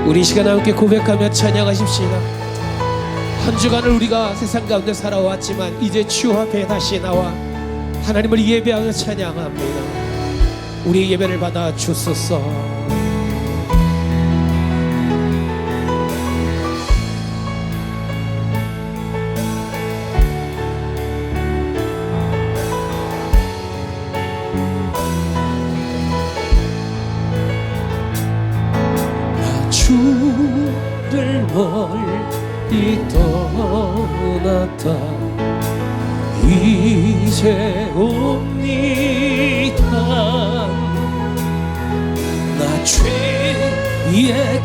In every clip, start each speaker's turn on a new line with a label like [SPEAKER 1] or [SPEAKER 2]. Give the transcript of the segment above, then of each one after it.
[SPEAKER 1] 우리 이 시간 함께 고백하며 찬양하십시다. 한 주간을 우리가 세상 가운데 살아왔지만 이제 주 앞에 다시 나와 하나님을 예배하며 찬양합니다. 우리의 예배를 받아 주소서. 주를 멀리 떠났다 이제 옵니다. 나 죄의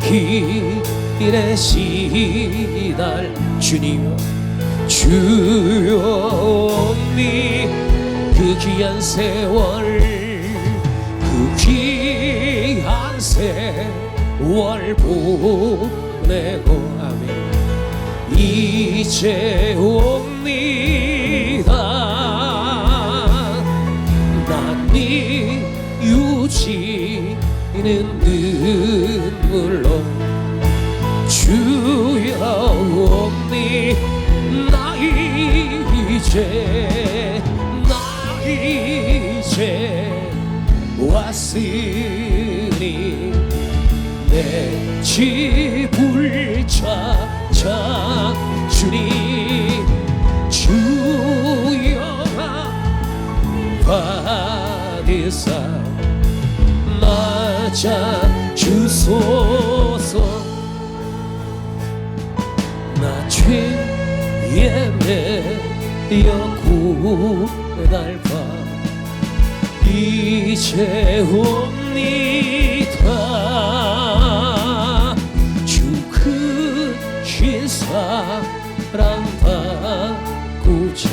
[SPEAKER 1] 길에 시달 주님 주여 옵니 그 귀한 세월 그 귀한 세월 보내고 아멘 이제 옵니다. 난 이유지는 눈물로 주여 옵니 나 이제 왔으니 내 집을 찾아 주님 주여 받으사 맞아 주소서. 나 죄에 매여 고달파 이제 옵니다. 주 크신 사랑 받고자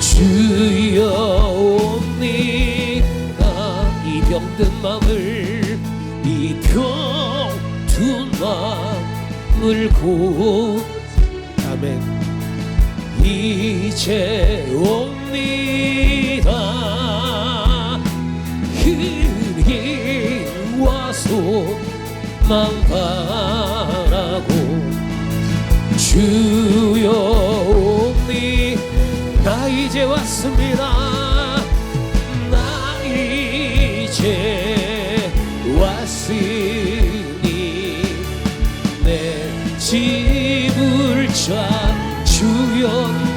[SPEAKER 1] 주여 옵니다. 이 병든 마음을 이 병든 마음을 고 아멘 이제 옵니다. 힘와 소망 바라고 주여 옵니 나 이제 왔습니다. 나 이제 왔으니 내 집을 찾 주여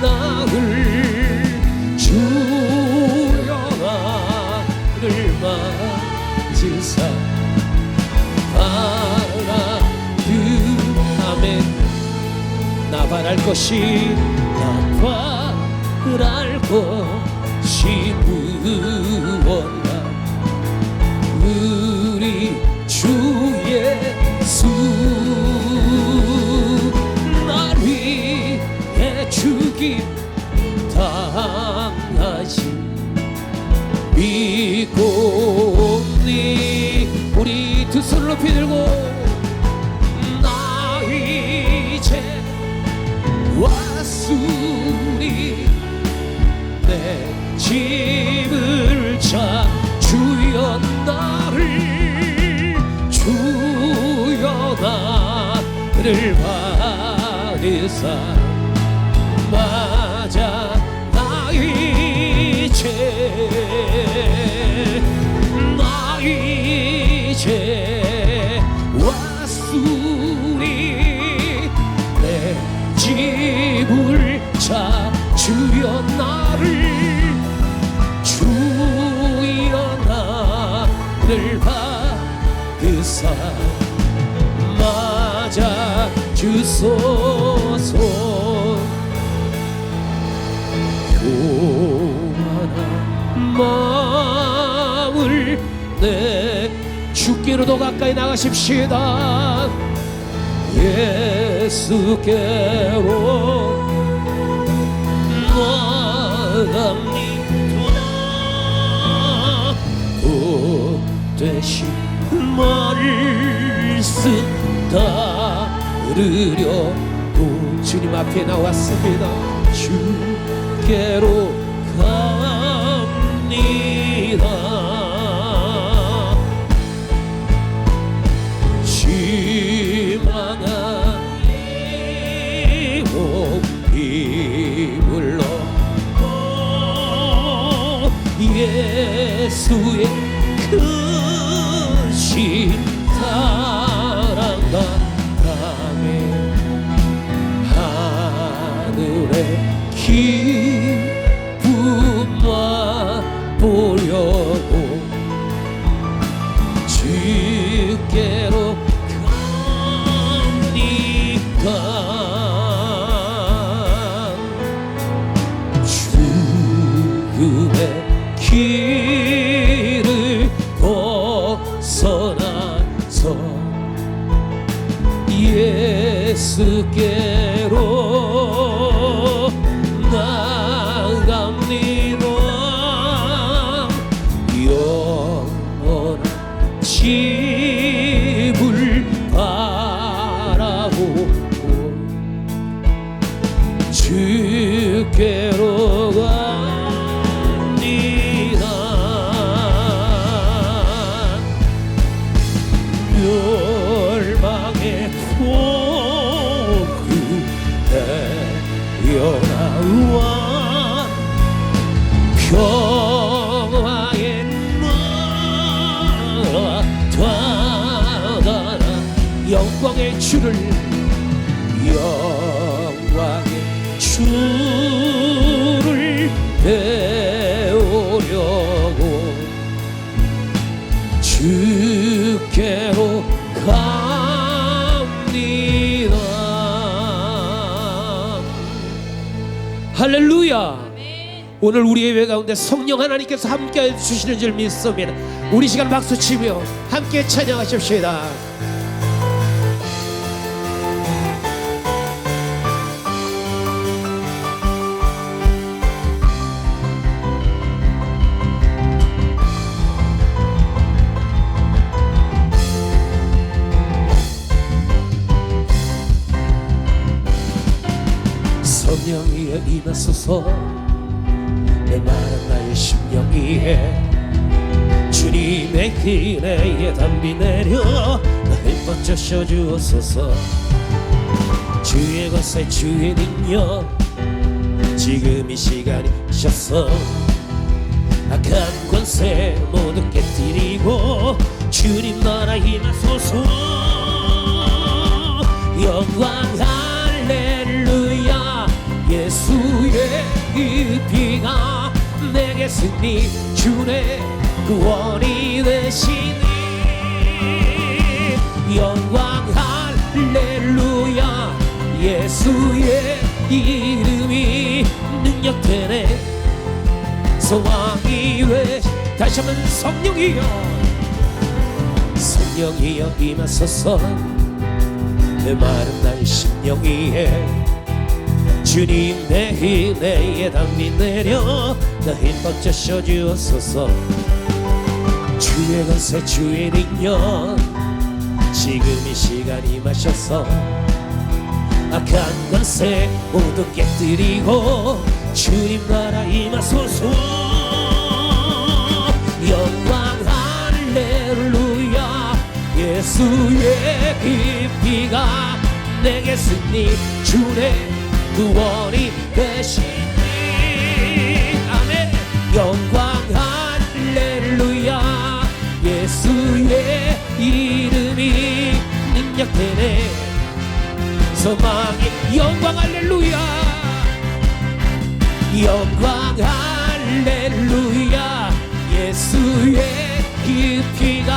[SPEAKER 1] 나를 맞으사 아멘 나 바랄 것이 무엇나 우리 주 예수 날 위해 죽임 당하신 믿고 옵니. 우리 두 손을 높이 들고 나 이제 왔으니 내 집을 찾 주여 나를 받으사 맞아 나 이제 왔으니 내 집을 찾 주여 나를 받으사 맞아 주소서. 교만한 마음을 내 주께로 더 가까이 나가십시다. 예수께로 나갑니다. 대신 말씀 따르려고 주님 앞에 나왔습니다. 주께로 갑니다. 예수의 크신 사랑과 감에 하늘의 기쁨만 보려고 주께로 갑니까. 죽음의 길을 벗어나서 예수께로 나갑니다. 영원한 집을 바라보고 주께로 갑니다. 멸망의 포구에 연하와 평화의 나라 다가라. 영광의 주를 영광의 주를 배우려고 주께로 갑니다. 할렐루야. 오늘 우리의 예배 가운데 성령 하나님께서 함께 해주시는 줄 믿습니다. 우리 시간 박수치며 함께 찬양하십시다. 성령이여 임하소서. 내 마른 나의 심령 위에 주님의 은혜의 담비 내려 나를 뻗쳐 주옵소서. 주의 권세 주의 능력 지금 이 시간이 오셨어. 악한 권세 모두 깨뜨리고 주님 나라 임하소서. 영광 할렐루야. 예수의 이 피가 내게 승리 주네 구원이 되시니. 영광 할렐루야. 예수의 이름이 능력되네 소망이 되. 다시 한번 성령이여 성령이여 임하소서. 내 마른 나의 심령 위에 주님의 은혜의 담비 내려 나 힘껏 젖혀 주옵소서. 주의 권세 주의 능력 지금 이 시간 임하셔서 악한 권세 모두 깨뜨리고 주님 나라 임하소서. 영광 할렐루야. 예수의 그 피가 내게 승리 주네 구원이 되시니. 아멘. 영광 할렐루야. 예수의 이름이 능력되네 소망이. 영광 할렐루야. 영광 할렐루야. 예수의 그 피가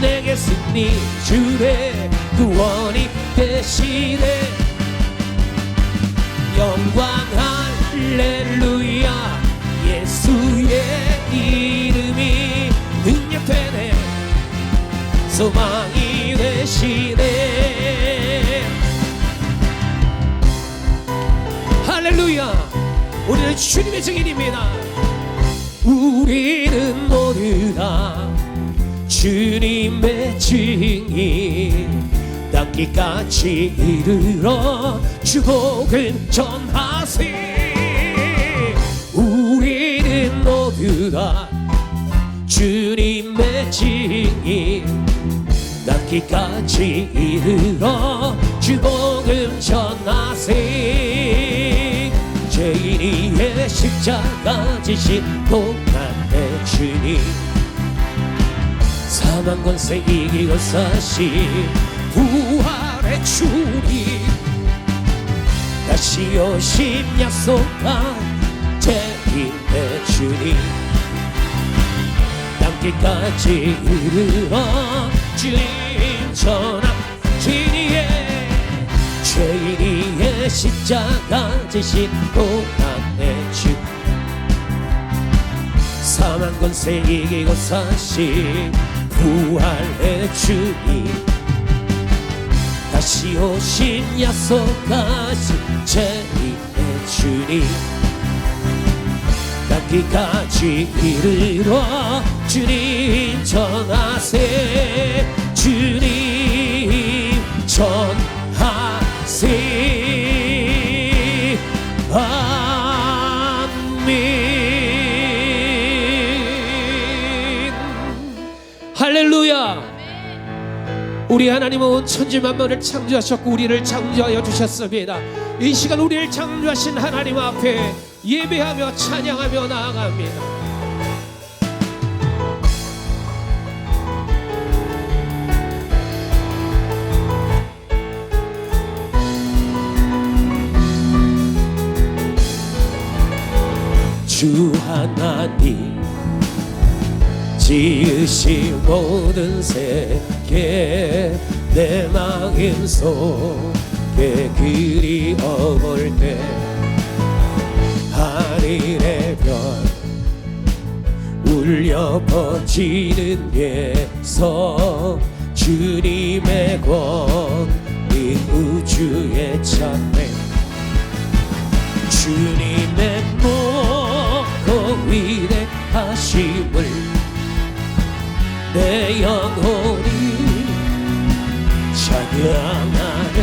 [SPEAKER 1] 내게 승리 주네 구원이 되시네. 영광 할렐루야. 예수의 이름이 능력되네 소망이 되시네. 할렐루야. 우리는 주님의 증인입니다. 우리는 모두 다 주님의 증인. 땅끝까지 이르러 주복을 전하세. 우리는 모두 다 주님의 증인. 땅끝까지 이르러 주복을 전하세. 죄인의 십자가 지시고 난 내 주님 사망 권세 이기고 사신 부활의 주님 다시 오심 약속한 재림의 주님 땅끝까지 이르러 주님 전함 진리의 죄인이의 십자가 지신 고난의 주 사망 권세 이기고 사신 부활의 주님 다시 오신 약속하신 재림의 주님 땅끝까지 이르러 주님 전하세 주님 전하세 아멘. 할렐루야. 우리 하나님은 천지만물을 창조하셨고 우리를 창조하여 주셨습니다. 이 시간 우리를 창조하신 하나님 앞에 예배하며 찬양하며 나아갑니다. 주 하나님 지으신 모든 세계 내 마음 속에 그리워볼 때 하늘의 별 울려 퍼지는 데서 주님의 권위 우주에 찬네 주님의 높고 위대하심을 내 영혼이 찬양하네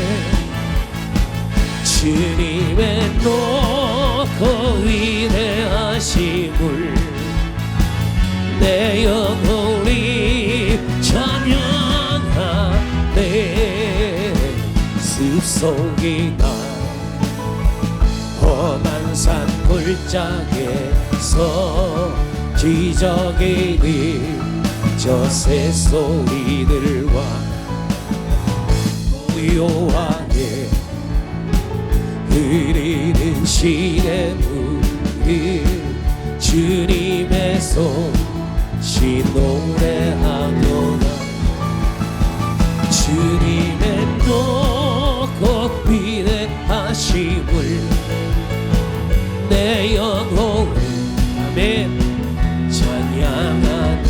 [SPEAKER 1] 주님의 높고 위대하심을 내 영혼이 찬양하네 숲속이나 험한 산 골짜기에서 기적이니 저 새소리들과 고요하게 흐리는 시냇물이 주님의 손시 노래하노라 주님의 높고 위대하심을 내 영혼이 아멘 찬양하네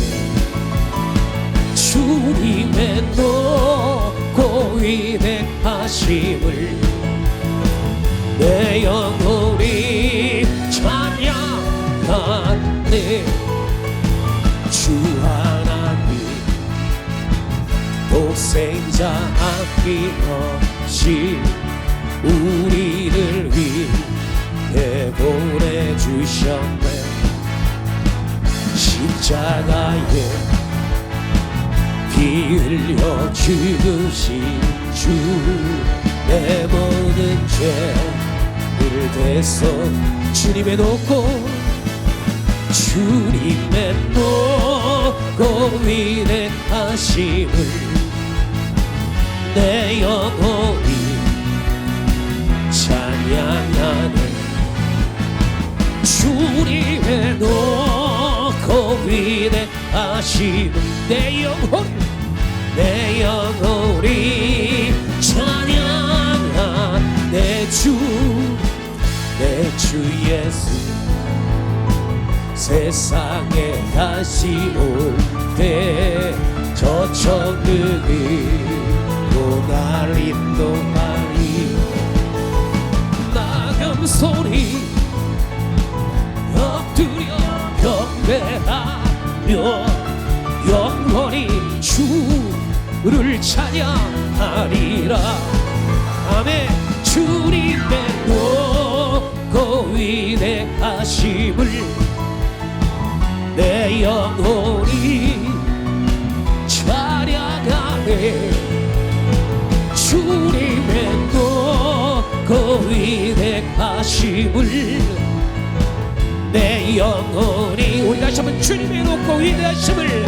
[SPEAKER 1] 주님의 높고 위대하심을 내 영혼이 찬양하네 주 하나님 독생자 아낌없이 우리를 위해 보내주셨네 십자가에 피 흘려 죽으신 주 내 모든 죄를 대서 주님의 높고 주님의 높고 위대하심을 내 영혼이 찬양하네 주님의 높고 위대하심을 내 영혼이 찬양하 내 주 예수 세상에 다시 올 때 저 천국으로 날 인도하리 나금 소리 엎드려 경배하며 영원히 주를 찬양하리라 아멘 주님의 높고 위대하심을 내 영혼이 찬양하네 주님의 높고 위대하심을 내 영혼이 우리 다시 한번 주님의 높고 위대하심을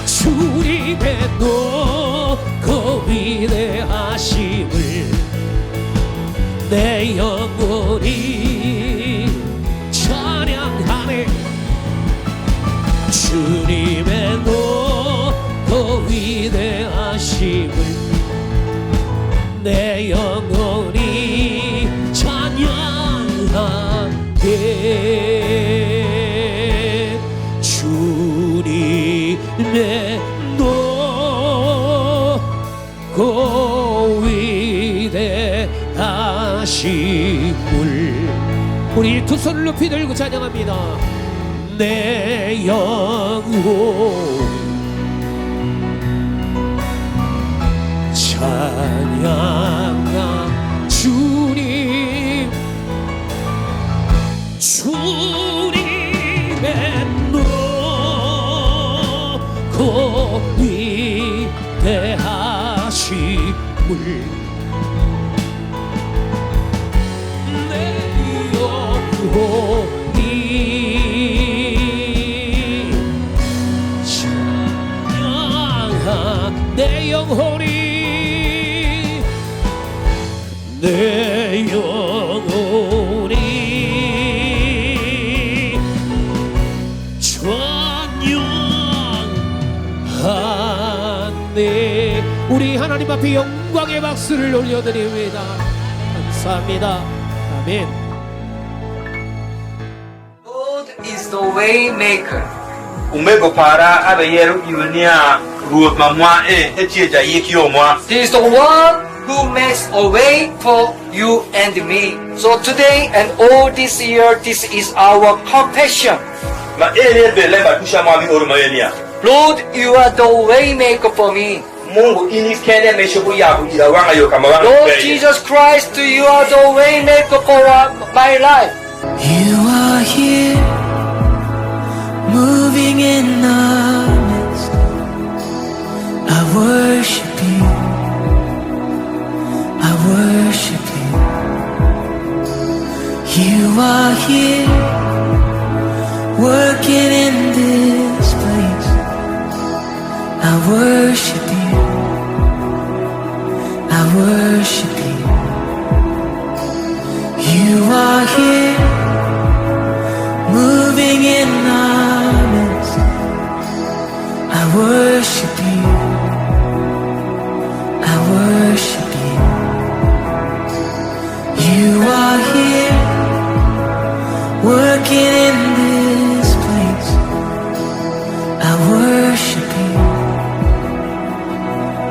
[SPEAKER 1] 주님의 높고 위대하심을 내 영혼이 찬양하네 주님의 높고 위대하심을 내 영혼이 찬양하네 주님의 높고 위대하심을 우리 두 손을 높이 들고 찬양합니다 내 영혼 찬양하 주님 주님의 높고 위대하심을 내 영혼이 찬양하 내 영혼이 내 영혼이 찬양하네 우리 하나님 앞에 영광의 박수를 올려드립니다 감사합니다 아멘
[SPEAKER 2] Lord is the way maker.
[SPEAKER 3] Umego para abeyeru iwnia ruot mamwa hetieja yekio mwa.
[SPEAKER 2] He is the one who makes a way for you and me. So today and all this year, this is our confession.
[SPEAKER 3] Ma bele ba tusha mwa bi oruma yenia.
[SPEAKER 2] Lord, you are the way maker for me.
[SPEAKER 3] Mungu ini kene meshubu yabu ila wanga yo kama wanga.
[SPEAKER 2] Lord Jesus Christ, you are the way maker for my life.
[SPEAKER 4] You are here, moving in our midst. I worship you, I worship you. You are here, working in this place. I worship you, I worship you. You are here, moving in our midst. I worship you, I worship you. You are here, working in this place. I worship you,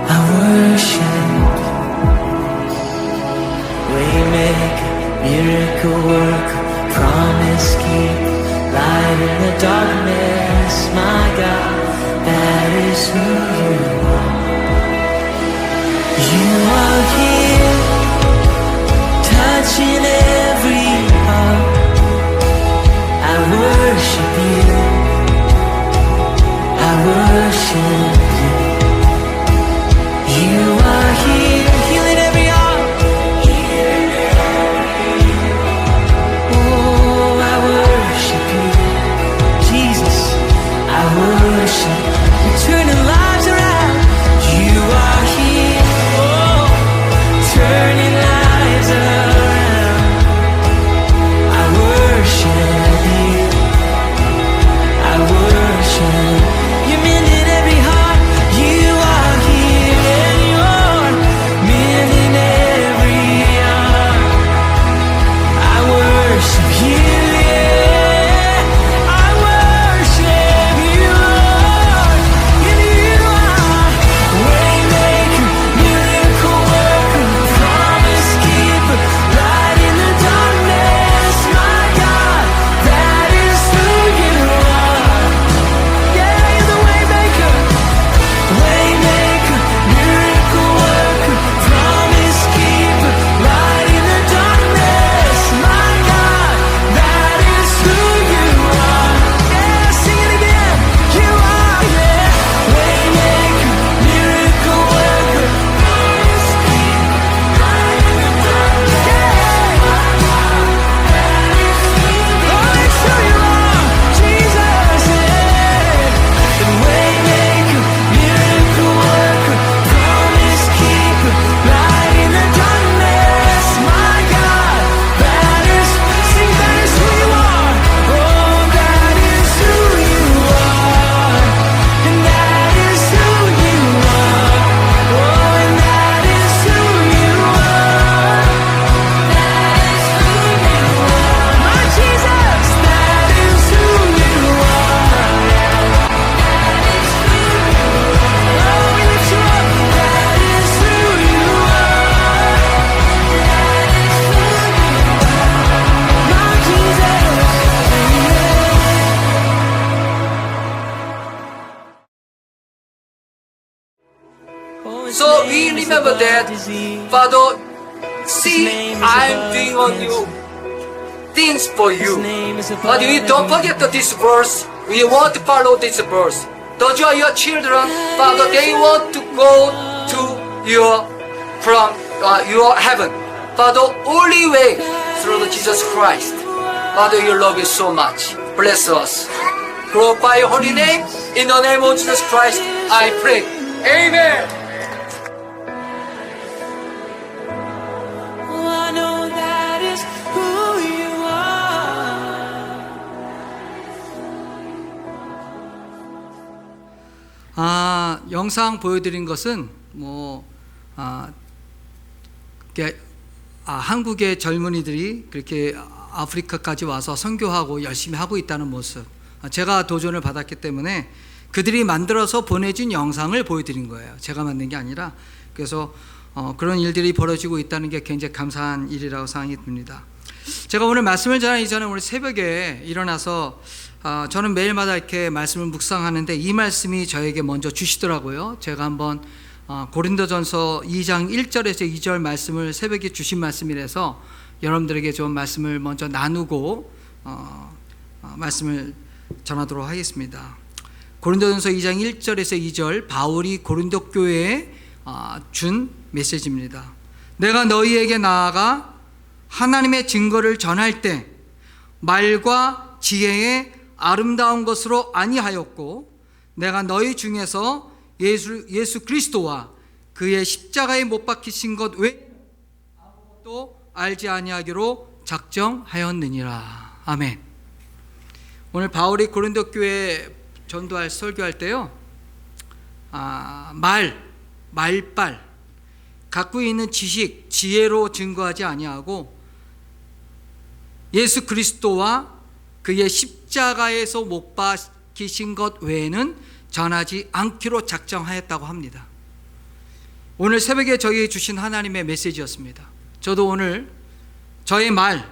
[SPEAKER 4] I worship you. Waymaker, miracle worker, promise keeper, light in the darkness, my God, that is who you are. You are here, touching every heart. I worship you, I worship you. You are here, healing every heart. Oh, I worship you, Jesus. I worship you, turning lives around. You are here, oh, turning lives around. I
[SPEAKER 2] remember that, Father, see, I'm doing on you things for you. But we don't forget this verse. We want to follow this verse. Those are your children, Father, they want to go to your heaven. Father, only way through Jesus Christ. Father, you love you so much. Bless us. Glorify your holy name. In the name of Jesus Christ, I pray. Amen.
[SPEAKER 4] Oh, I know that is who you are.
[SPEAKER 5] 영상 보여드린 것은 한국의 젊은이들이 그렇게 아프리카까지 와서 선교하고 열심히 하고 있다는 모습, 제가 도전을 받았기 때문에 그들이 만들어서 보내준 영상을 보여드린 거예요. 제가 만든 게 아니라. 그래서 그런 일들이 벌어지고 있다는 게 굉장히 감사한 일이라고 생각이 듭니다. 제가 오늘 말씀을 전하기 전에 오늘 새벽에 일어나서 저는 매일마다 이렇게 말씀을 묵상하는데 이 말씀이 저에게 먼저 주시더라고요. 제가 한번 고린도전서 2장 1절에서 2절 말씀을 새벽에 주신 말씀이라서 여러분들에게 좀 말씀을 먼저 나누고 말씀을 전하도록 하겠습니다. 고린도전서 2장 1절에서 2절, 바울이 고린도 교회에 준 메시지입니다. 내가 너희에게 나아가 하나님의 증거를 전할 때 말과 지혜의 아름다운 것으로 아니하였고, 내가 너희 중에서 예수 그리스도와 그의 십자가에 못 박히신 것 외에 아무것도 알지 아니하기로 작정하였느니라. 아멘. 오늘 바울이 고린도 교회에 전도할 설교할 때요, 말빨 갖고 있는 지식, 지혜로 증거하지 아니하고 예수 그리스도와 그의 십자가에서 못 박히신 것 외에는 전하지 않기로 작정하였다고 합니다. 오늘 새벽에 저희에게 주신 하나님의 메시지였습니다. 저도 오늘 저의 말,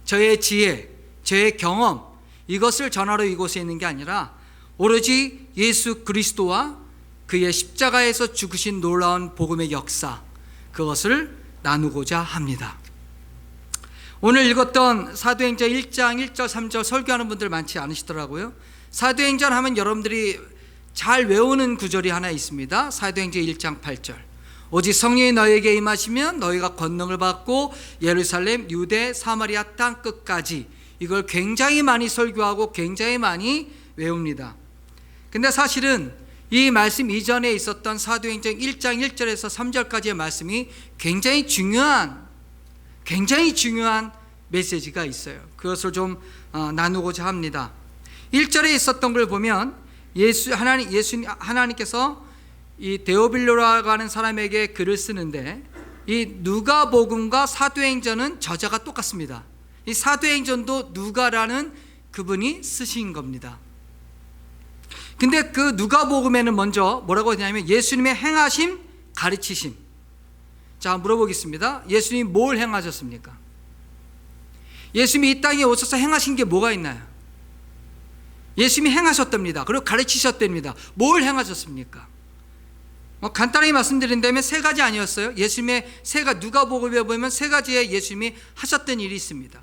[SPEAKER 5] 저의 지혜, 저의 경험, 이것을 전하러 이곳에 있는 게 아니라 오로지 예수 그리스도와 그의 십자가에서 죽으신 놀라운 복음의 역사, 그것을 나누고자 합니다. 오늘 읽었던 사도행전 1장 1절 3절 설교하는 분들 많지 않으시더라고요. 사도행전 하면 여러분들이 잘 외우는 구절이 하나 있습니다. 사도행전 1장 8절, 오직 성령이 너희에게 임하시면 너희가 권능을 받고 예루살렘, 유대, 사마리아 땅 끝까지, 이걸 굉장히 많이 설교하고 굉장히 많이 외웁니다. 근데 사실은 이 말씀 이전에 있었던 사도행전 1장 1절에서 3절까지의 말씀이 굉장히 중요한 메시지가 있어요. 그것을 좀 나누고자 합니다. 1절에 있었던 걸 보면 하나님께서 이 데오빌로라고 하는 사람에게 글을 쓰는데, 이 누가복음과 사도행전은 저자가 똑같습니다. 이 사도행전도 누가라는 그분이 쓰신 겁니다. 근데 그 누가복음에는 먼저 뭐라고 했냐면 예수님의 행하심, 가르치심. 자, 물어보겠습니다. 예수님이 뭘 행하셨습니까? 예수님이 이 땅에 오셔서 행하신 게 뭐가 있나요? 예수님이 행하셨답니다. 그리고 가르치셨답니다. 뭘 행하셨습니까? 간단하게 말씀드린다면 세 가지 아니었어요? 예수님의 누가복음에 보면 세 가지의 예수님이 하셨던 일이 있습니다.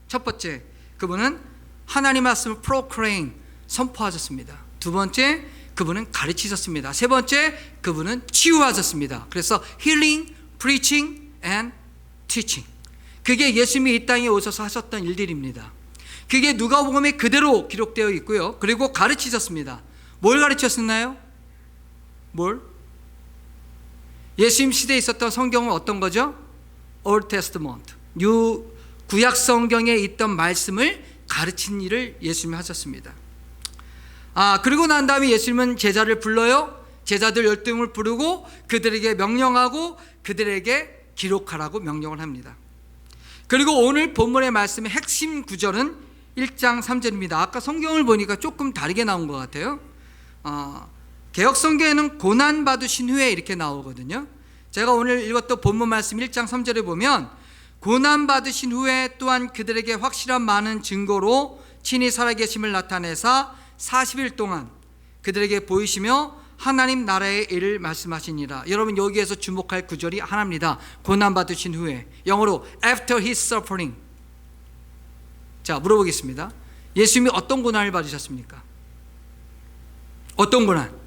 [SPEAKER 5] 첫 번째, 그분은 하나님 말씀을 proclaim, 선포하셨습니다. 두 번째, 그분은 가르치셨습니다. 세 번째, 그분은 치유하셨습니다. 그래서 healing, preaching and teaching. 그게 예수님이 이 땅에 오셔서 하셨던 일들입니다. 그게 누가복음에 그대로 기록되어 있고요. 그리고 가르치셨습니다. 뭘 가르치셨나요? 뭘? 예수님 시대에 있었던 성경은 어떤 거죠? Old Testament, 구약 성경에 있던 말씀을 가르친 일을 예수님이 하셨습니다. 그리고 난 다음에 예수님은 제자를 불러요. 제자들 12명을 부르고 그들에게 명령하고 그들에게 기록하라고 명령을 합니다. 그리고 오늘 본문의 말씀의 핵심 구절은 1장 3절입니다. 아까 성경을 보니까 조금 다르게 나온 것 같아요. 개혁성경에는 고난받으신 후에 이렇게 나오거든요. 제가 오늘 읽었던 본문 말씀 1장 3절에 보면 고난받으신 후에 또한 그들에게 확실한 많은 증거로 친히 살아계심을 나타내사 40일 동안 그들에게 보이시며 하나님 나라의 일을 말씀하시니라. 여러분 여기에서 주목할 구절이 하나입니다. 고난받으신 후에, 영어로 after his suffering. 자, 물어보겠습니다. 예수님이 어떤 고난을 받으셨습니까? 어떤 고난?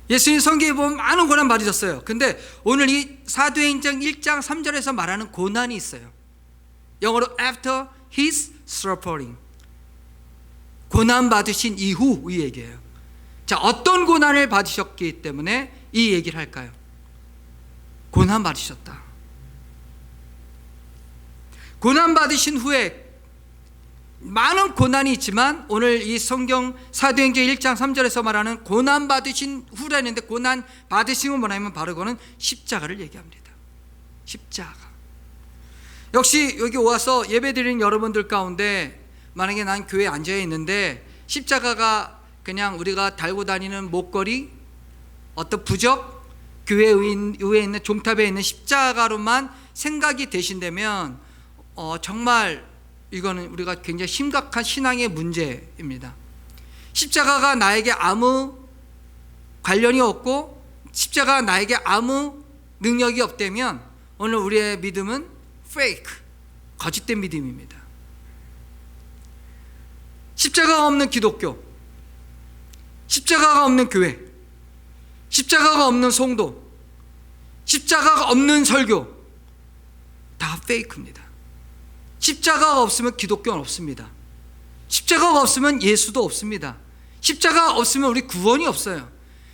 [SPEAKER 5] 예수님 성경에 보면 많은 고난 받으셨어요. 근데 오늘 이 사도행전 1장 3절에서 말하는 고난이 있어요. 영어로 after his suffering. 고난 받으신 이후 이 얘기예요. 자, 어떤 고난을 받으셨기 때문에 이 얘기를 할까요? 고난 받으셨다. 고난 받으신 후에 많은 고난이 있지만 오늘 이 성경 사도행전 1장 3절에서 말하는 고난 받으신 후라 했는데, 고난 받으신 건 뭐냐면 바로 그거는 십자가를 얘기합니다. 십자가. 역시 여기 와서 예배드리는 여러분들 가운데 만약에 난 교회에 앉아 있는데 십자가가 그냥 우리가 달고 다니는 목걸이, 어떤 부적, 교회 위에 있는 종탑에 있는 십자가로만 생각이 되신다면 정말 이거는 우리가 굉장히 심각한 신앙의 문제입니다. 십자가가 나에게 아무 관련이 없고 십자가가 나에게 아무 능력이 없다면 오늘 우리의 믿음은 fake, 거짓된 믿음입니다. 십자가가 없는 기독교, 십자가가 없는 교회, 십자가가 없는 성도, 십자가가 없는 설교, 다 페이크입니다. 십자가가 없으면 기독교는 없습니다. 십자가가 없으면 예수도 없습니다. 십자가가 없으면 우리 구원이 없어요.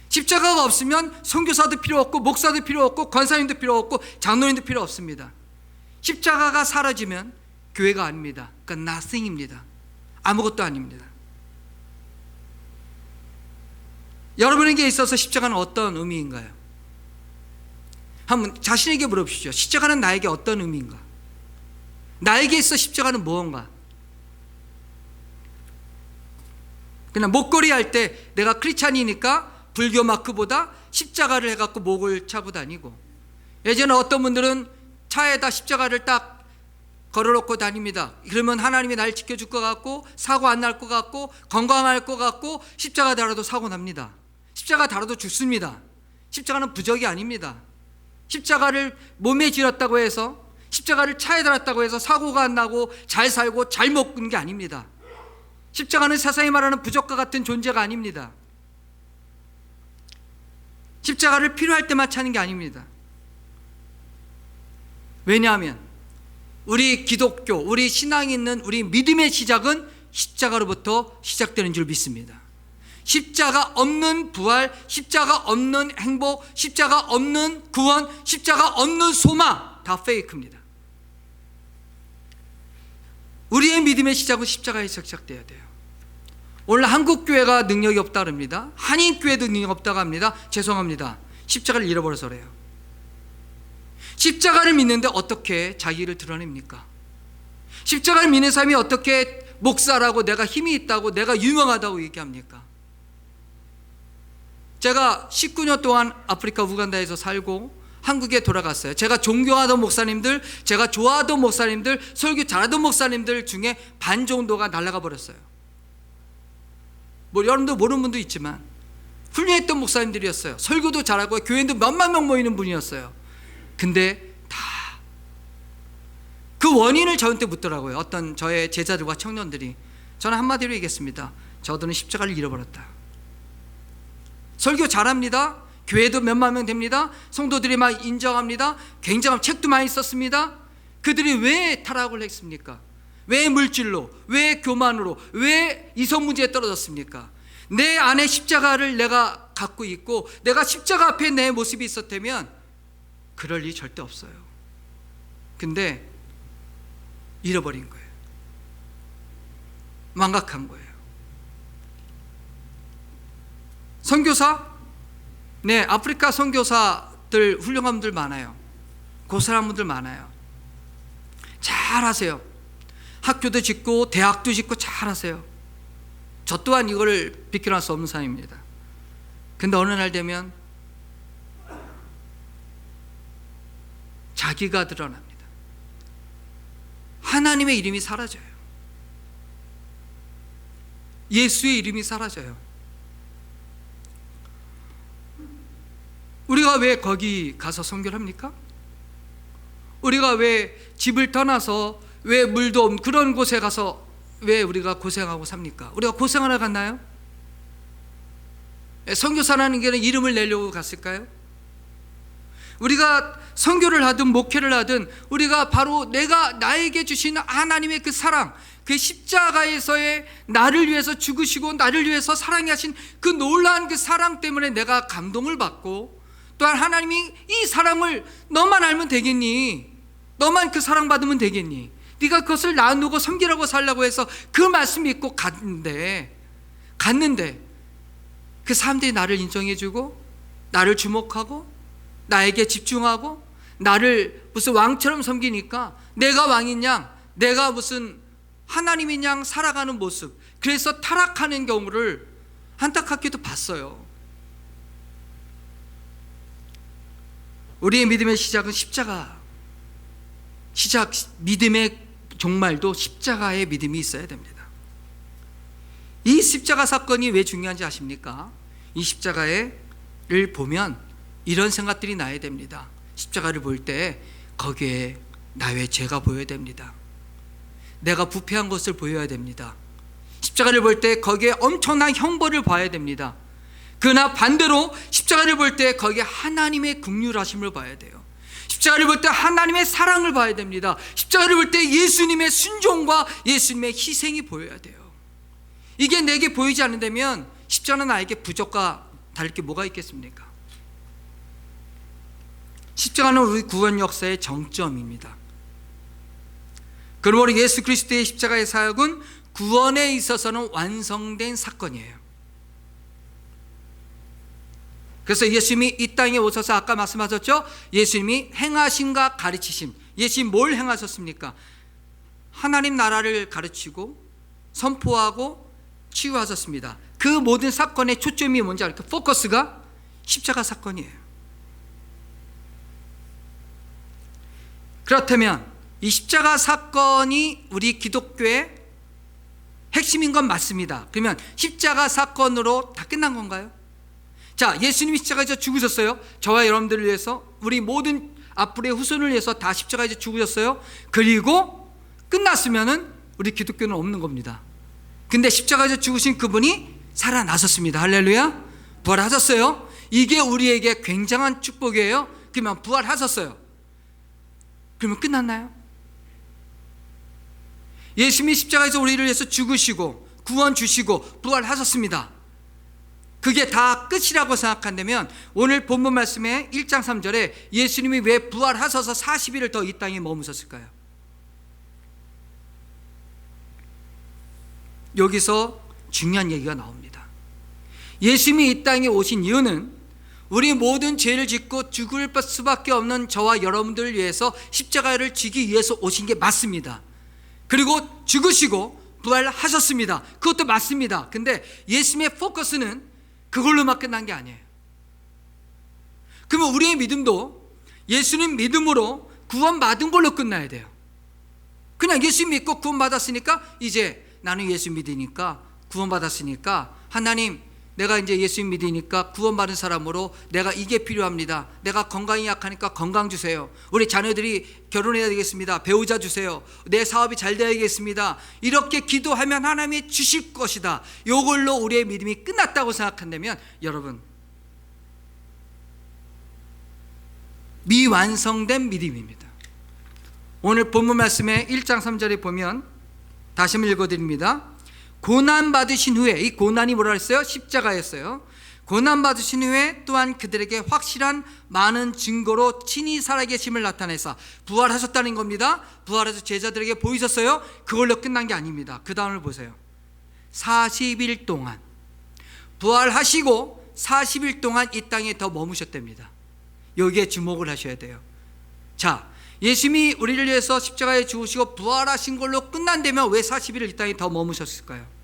[SPEAKER 5] 십자가가 없으면 선교사도 필요 없고 목사도 필요 없고 권사님도 필요 없고 장로님도 필요 없습니다. 십자가가 사라지면 교회가 아닙니다. 그러니까 nothing입니다. 아무것도 아닙니다. 여러분에게 있어서 십자가는 어떤 의미인가요? 한번 자신에게 물어보십시오. 십자가는 나에게 어떤 의미인가? 나에게 있어 십자가는 무언가? 그냥 목걸이 할 때 내가 크리스찬이니까 불교 마크보다 십자가를 해갖고 목을 차고 다니고, 예전에 어떤 분들은 차에다 십자가를 딱 걸어놓고 다닙니다. 그러면 하나님이 날 지켜줄 것 같고 사고 안 날 것 같고 건강할 것 같고, 십자가 달아도 사고 납니다. 십자가 달아도 죽습니다. 십자가는 부적이 아닙니다. 십자가를 몸에 지었다고 해서, 십자가를 차에 달았다고 해서 사고가 안 나고 잘 살고 잘 먹는 게 아닙니다. 십자가는 세상이 말하는 부적과 같은 존재가 아닙니다. 십자가를 필요할 때만 차는 게 아닙니다. 왜냐하면 우리 기독교, 우리 신앙이 있는 우리 믿음의 시작은 십자가로부터 시작되는 줄 믿습니다. 십자가 없는 부활, 십자가 없는 행복, 십자가 없는 구원, 십자가 없는 소망, 다 페이크입니다. 우리의 믿음의 시작은 십자가에서 시작돼야 돼요. 오늘 한국교회가 능력이 없다 그럽니다. 한인교회도 능력이 없다고 합니다. 죄송합니다. 십자가를 잃어버려서 그래요. 십자가를 믿는데 어떻게 자기를 드러냅니까? 십자가를 믿는 사람이 어떻게 목사라고, 내가 힘이 있다고, 내가 유명하다고 얘기합니까? 제가 19년 동안 아프리카 우간다에서 살고 한국에 돌아갔어요. 제가 존경하던 목사님들, 제가 좋아하던 목사님들, 설교 잘하던 목사님들 중에 반 정도가 날아가 버렸어요. 뭐 여러분도 모르는 분도 있지만 훌륭했던 목사님들이었어요. 설교도 잘하고 교회도 몇만 명 모이는 분이었어요. 근데 다 그 원인을 저한테 묻더라고요. 어떤 저의 제자들과 청년들이. 저는 한마디로 얘기했습니다. 저들은 십자가를 잃어버렸다. 설교 잘합니다. 교회도 몇만 명 됩니다. 성도들이 막 인정합니다. 굉장한 책도 많이 썼습니다. 그들이 왜 타락을 했습니까? 왜 물질로, 왜 교만으로, 왜 이성 문제에 떨어졌습니까? 내 안에 십자가를 내가 갖고 있고 내가 십자가 앞에 내 모습이 있었다면 그럴 일이 절대 없어요. 근데 잃어버린 거예요. 망각한 거예요. 선교사? 네, 아프리카 선교사들 훌륭한 분들 많아요. 고사한 분들 많아요. 잘하세요. 학교도 짓고 대학도 짓고 잘하세요. 저 또한 이거를 비껴날 수 없는 사람입니다. 근데 어느 날 되면 자기가 드러납니다. 하나님의 이름이 사라져요. 예수의 이름이 사라져요. 우리가 왜 거기 가서 선교를 합니까? 우리가 왜 집을 떠나서 왜 물도 없는 그런 곳에 가서 왜 우리가 고생하고 삽니까? 우리가 고생하러 갔나요? 선교사라는 게 이름을 내려고 갔을까요? 우리가 선교를 하든 목회를 하든 우리가 바로 나에게 주신 하나님의 그 사랑, 그 십자가에서의 나를 위해서 죽으시고 나를 위해서 사랑해 하신 그 놀라운 그 사랑 때문에 내가 감동을 받고, 또한 하나님이 이 사랑을 너만 알면 되겠니? 너만 그 사랑 받으면 되겠니? 네가 그것을 나누고 섬기라고 살라고 해서 그 말씀 믿고 갔는데 그 사람들이 나를 인정해주고 나를 주목하고 나에게 집중하고 나를 무슨 왕처럼 섬기니까 내가 왕인 양, 내가 무슨 하나님인 양 살아가는 모습, 그래서 타락하는 경우를 안타깝게도 봤어요. 우리의 믿음의 시작은 믿음의 종말도 십자가의 믿음이 있어야 됩니다. 이 십자가 사건이 왜 중요한지 아십니까? 이 십자가를 보면 이런 생각들이 나야 됩니다. 십자가를 볼 때 거기에 나의 죄가 보여야 됩니다. 내가 부패한 것을 보여야 됩니다. 십자가를 볼 때 거기에 엄청난 형벌을 봐야 됩니다. 그러나 반대로 십자가를 볼 때 거기에 하나님의 긍휼하심을 봐야 돼요. 십자가를 볼 때 하나님의 사랑을 봐야 됩니다. 십자가를 볼 때 예수님의 순종과 예수님의 희생이 보여야 돼요. 이게 내게 보이지 않는다면 십자가는 나에게 부적과 다를 게 뭐가 있겠습니까? 십자가는 우리 구원 역사의 정점입니다. 그러므로 예수 그리스도의 십자가의 사역은 구원에 있어서는 완성된 사건이에요. 그래서 예수님이 이 땅에 오셔서 아까 말씀하셨죠? 예수님이 행하심과 가르치심. 예수님이 뭘 행하셨습니까? 하나님 나라를 가르치고 선포하고 치유하셨습니다. 그 모든 사건의 초점이 뭔지 알까? 포커스가 십자가 사건이에요. 그렇다면 이 십자가 사건이 우리 기독교의 핵심인 건 맞습니다. 그러면 십자가 사건으로 다 끝난 건가요? 자, 예수님이 십자가에서 죽으셨어요. 저와 여러분들을 위해서, 우리 모든 앞으로의 후손을 위해서 다 십자가에서 죽으셨어요. 그리고 끝났으면은 우리 기독교는 없는 겁니다. 근데 십자가에서 죽으신 그분이 살아나셨습니다. 할렐루야. 부활하셨어요. 이게 우리에게 굉장한 축복이에요. 그러면 부활하셨어요. 그러면 끝났나요? 예수님이 십자가에서 우리를 위해서 죽으시고 구원 주시고 부활하셨습니다. 그게 다 끝이라고 생각한다면 오늘 본문 말씀의 1장 3절에 예수님이 왜 부활하셔서 40일을 더 이 땅에 머무셨을까요? 여기서 중요한 얘기가 나옵니다. 예수님이 이 땅에 오신 이유는 우리 모든 죄를 짓고 죽을 수밖에 없는 저와 여러분들을 위해서 십자가를 지기 위해서 오신 게 맞습니다. 그리고 죽으시고 부활하셨습니다. 그것도 맞습니다. 근데 예수님의 포커스는 그걸로만 끝난 게 아니에요. 그러면 우리의 믿음도 예수님 믿음으로 구원받은 걸로 끝나야 돼요. 그냥 예수 믿고 구원받았으니까 이제 나는 예수 믿으니까 구원받았으니까 하나님, 내가 이제 예수 믿으니까 구원받은 사람으로 내가 이게 필요합니다. 내가 건강이 약하니까 건강 주세요. 우리 자녀들이 결혼해야 되겠습니다. 배우자 주세요. 내 사업이 잘 되어야겠습니다. 이렇게 기도하면 하나님이 주실 것이다. 이걸로 우리의 믿음이 끝났다고 생각한다면 여러분, 미완성된 믿음입니다. 오늘 본문 말씀에 1장 3절에 보면 다시 한번 읽어드립니다. 고난 받으신 후에, 이 고난이 뭐라 했어요? 십자가였어요. 고난 받으신 후에 또한 그들에게 확실한 많은 증거로 친히 살아계심을 나타내사 부활하셨다는 겁니다. 부활해서 제자들에게 보이셨어요. 그걸로 끝난 게 아닙니다. 그 다음을 보세요. 40일 동안 부활하시고 40일 동안 이 땅에 더 머무셨답니다. 여기에 주목을 하셔야 돼요. 자, 예수님이 우리를 위해서 십자가에 죽으시고 부활하신 걸로 끝난다면 왜 40일을 이 땅에 더 머무셨을까요?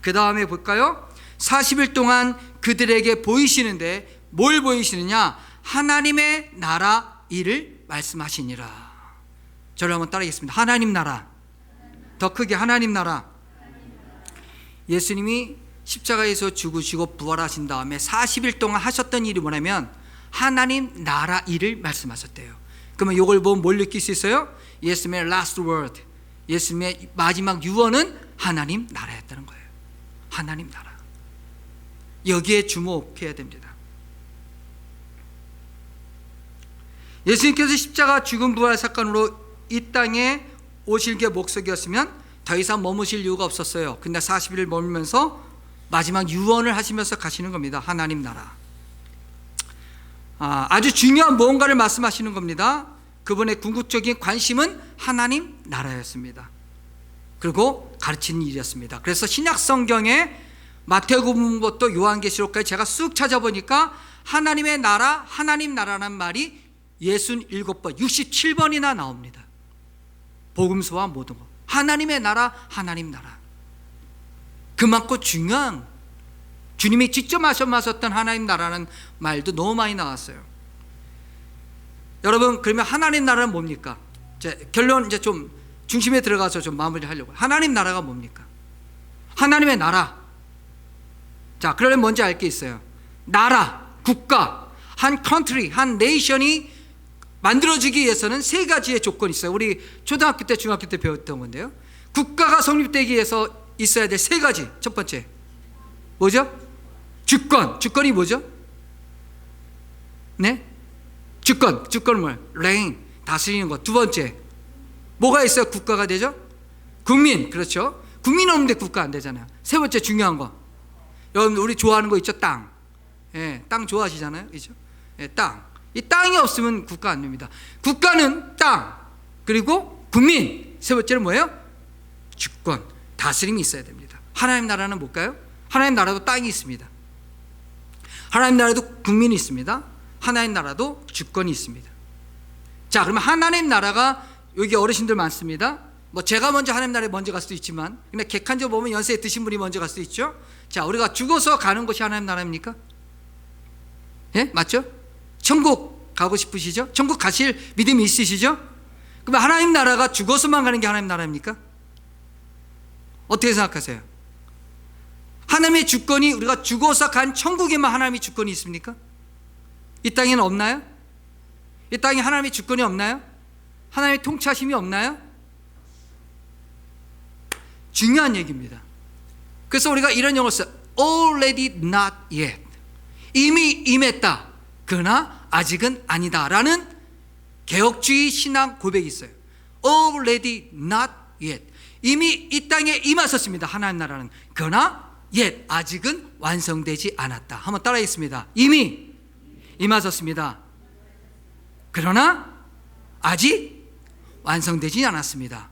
[SPEAKER 5] 그 다음에 볼까요? 40일 동안 그들에게 보이시는데 뭘 보이시느냐? 하나님의 나라 일을 말씀하시니라. 저를 한번 따라하겠습니다. 하나님 나라. 더 크게 하나님 나라. 예수님이 십자가에서 죽으시고 부활하신 다음에 40일 동안 하셨던 일이 뭐냐면 하나님 나라 일을 말씀하셨대요. 그러면 이걸 보면 뭘 느낄 수 있어요? 예수님의 last word, 예수님의 마지막 유언은 하나님 나라였다는 거예요. 하나님 나라. 여기에 주목해야 됩니다. 예수님께서 십자가 죽음 부활 사건으로 이 땅에 오실 게 목적이었으면 더 이상 머무실 이유가 없었어요. 근데 40일을 머물면서 마지막 유언을 하시면서 가시는 겁니다. 하나님 나라. 아주 중요한 무언가를 말씀하시는 겁니다. 그분의 궁극적인 관심은 하나님 나라였습니다. 그리고 가르치는 일이었습니다. 그래서 신약 성경에 마태복음부터 요한계시록까지 제가 쑥 찾아보니까 하나님의 나라, 하나님 나라라는 말이 67번, 67번이나 나옵니다. 복음서와 모든 것. 하나님의 나라, 하나님 나라. 그만큼 중요한, 주님이 직접 말씀하셨던 하나님 나라는 말도 너무 많이 나왔어요. 여러분, 그러면 하나님 나라는 뭡니까? 결론 이제 좀 중심에 들어가서 좀 마무리를 하려고요. 하나님 나라가 뭡니까? 하나님의 나라. 자, 그러려면 먼저 알 게 있어요. 나라, 국가, 한 컨트리, 한 네이션이 만들어지기 위해서는 세 가지의 조건이 있어요. 우리 초등학교 때, 중학교 때 배웠던 건데요. 국가가 성립되기 위해서 있어야 될 세 가지. 첫 번째, 뭐죠? 주권. 주권이 뭐죠? 네? 주권은 뭐예요? reign, 다스리는 것. 두 번째, 뭐가 있어야 국가가 되죠? 국민. 그렇죠? 국민 없는데 국가 안 되잖아요. 세 번째 중요한 거, 여러분 우리 좋아하는 거 있죠? 땅. 예, 땅 좋아하시잖아요, 그렇죠? 예, 땅. 이 땅이 없으면 국가 안 됩니다. 국가는 땅, 그리고 국민. 세 번째는 뭐예요? 주권, 다스림이 있어야 됩니다. 하나님 나라는 뭘까요? 하나님 나라도 땅이 있습니다. 하나님 나라도 국민이 있습니다. 하나님 나라도 주권이 있습니다. 자, 그러면 하나님 나라가, 여기 어르신들 많습니다. 뭐 제가 먼저 하나님 나라에 먼저 갈 수도 있지만, 근데 객관적으로 보면 연세에 드신 분이 먼저 갈 수도 있죠. 자, 우리가 죽어서 가는 곳이 하나님 나라입니까? 예? 맞죠? 천국 가고 싶으시죠? 천국 가실 믿음이 있으시죠? 그럼 하나님 나라가 죽어서만 가는 게 하나님 나라입니까? 어떻게 생각하세요? 하나님의 주권이, 우리가 죽어서 간 천국에만 하나님의 주권이 있습니까? 이 땅에는 없나요? 이 땅에 하나님의 주권이 없나요? 하나님의 통치하심이 없나요? 중요한 얘기입니다. 그래서 우리가 이런 용어를 써요. Already not yet. 이미 임했다, 그러나 아직은 아니다 라는 개혁주의 신앙 고백이 있어요. Already not yet. 이미 이 땅에 임하셨습니다, 하나님 나라는. 그러나 yet, 아직은 완성되지 않았다. 한번 따라하겠습니다. 이미 임하셨습니다, 그러나 아직 완성되지 않았습니다.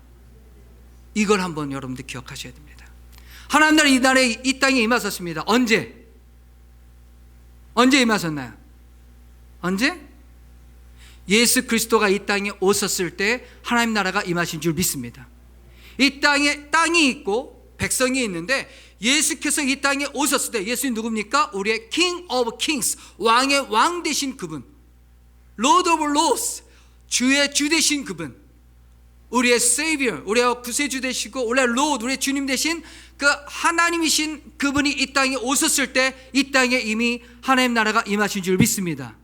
[SPEAKER 5] 이걸 한번 여러분들 기억하셔야 됩니다. 하나님 나라, 이 나라에, 이 땅에 임하셨습니다. 언제 임하셨나요? 언제? 예수 그리스도가 이 땅에 오셨을 때 하나님 나라가 임하신 줄 믿습니다. 이 땅에 땅이 있고 백성이 있는데, 예수께서 이 땅에 오셨을 때, 예수님 누굽니까? 우리의 King of Kings, 왕의 왕 되신 그분, Lord of Lords, 주의 주 되신 그분, 우리의 Savior, 우리의 구세주 되시고 우리의 Lord, 우리의 주님 되신 그 하나님이신 그분이 이 땅에 오셨을 때, 이 땅에 이미 하나님 나라가 임하신 줄 믿습니다.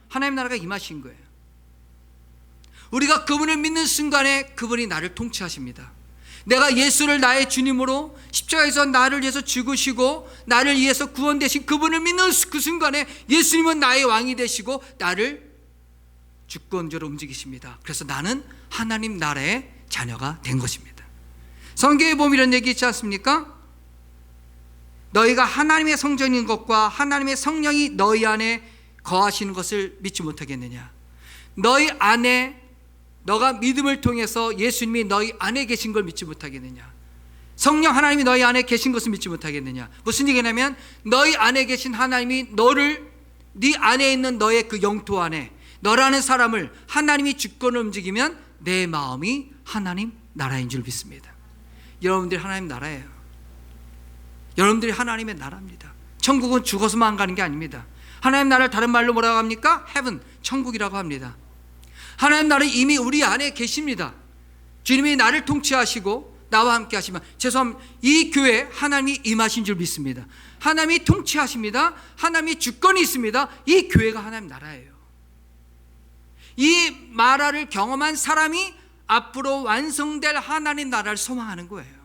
[SPEAKER 5] 하나님 나라가 임하신 거예요. 우리가 그분을 믿는 순간에 그분이 나를 통치하십니다. 내가 예수를 나의 주님으로 십자가에서 나를 위해서 죽으시고 나를 위해서 구원되신 그분을 믿는 그 순간에 예수님은 나의 왕이 되시고 나를 주권자로 움직이십니다. 그래서 나는 하나님 나라의 자녀가 된 것입니다. 성경에 보면 이런 얘기 있지 않습니까? 너희가 하나님의 성전인 것과 하나님의 성령이 너희 안에 거하시는 것을 믿지 못하겠느냐? 너희 안에, 너가 믿음을 통해서 예수님이 너희 안에 계신 걸 믿지 못하겠느냐? 성령 하나님이 너희 안에 계신 것을 믿지 못하겠느냐? 무슨 얘기냐면, 너희 안에 계신 하나님이 너를, 네 안에 있는 너의 그 영토 안에 너라는 사람을 하나님이 주권을 움직이면 내 마음이 하나님 나라인 줄 믿습니다. 여러분들이 하나님 나라예요. 여러분들이 하나님의 나라입니다. 천국은 죽어서만 가는 게 아닙니다. 하나님 나라를 다른 말로 뭐라고 합니까? Heaven, 천국이라고 합니다. 하나님 나라는 이미 우리 안에 계십니다. 주님이 나를 통치하시고 나와 함께 하시면, 죄송합니다, 이 교회 하나님이 임하신 줄 믿습니다. 하나님이 통치하십니다. 하나님이 주권이 있습니다. 이 교회가 하나님 나라예요. 이 나라를 경험한 사람이 앞으로 완성될 하나님 나라를 소망하는 거예요.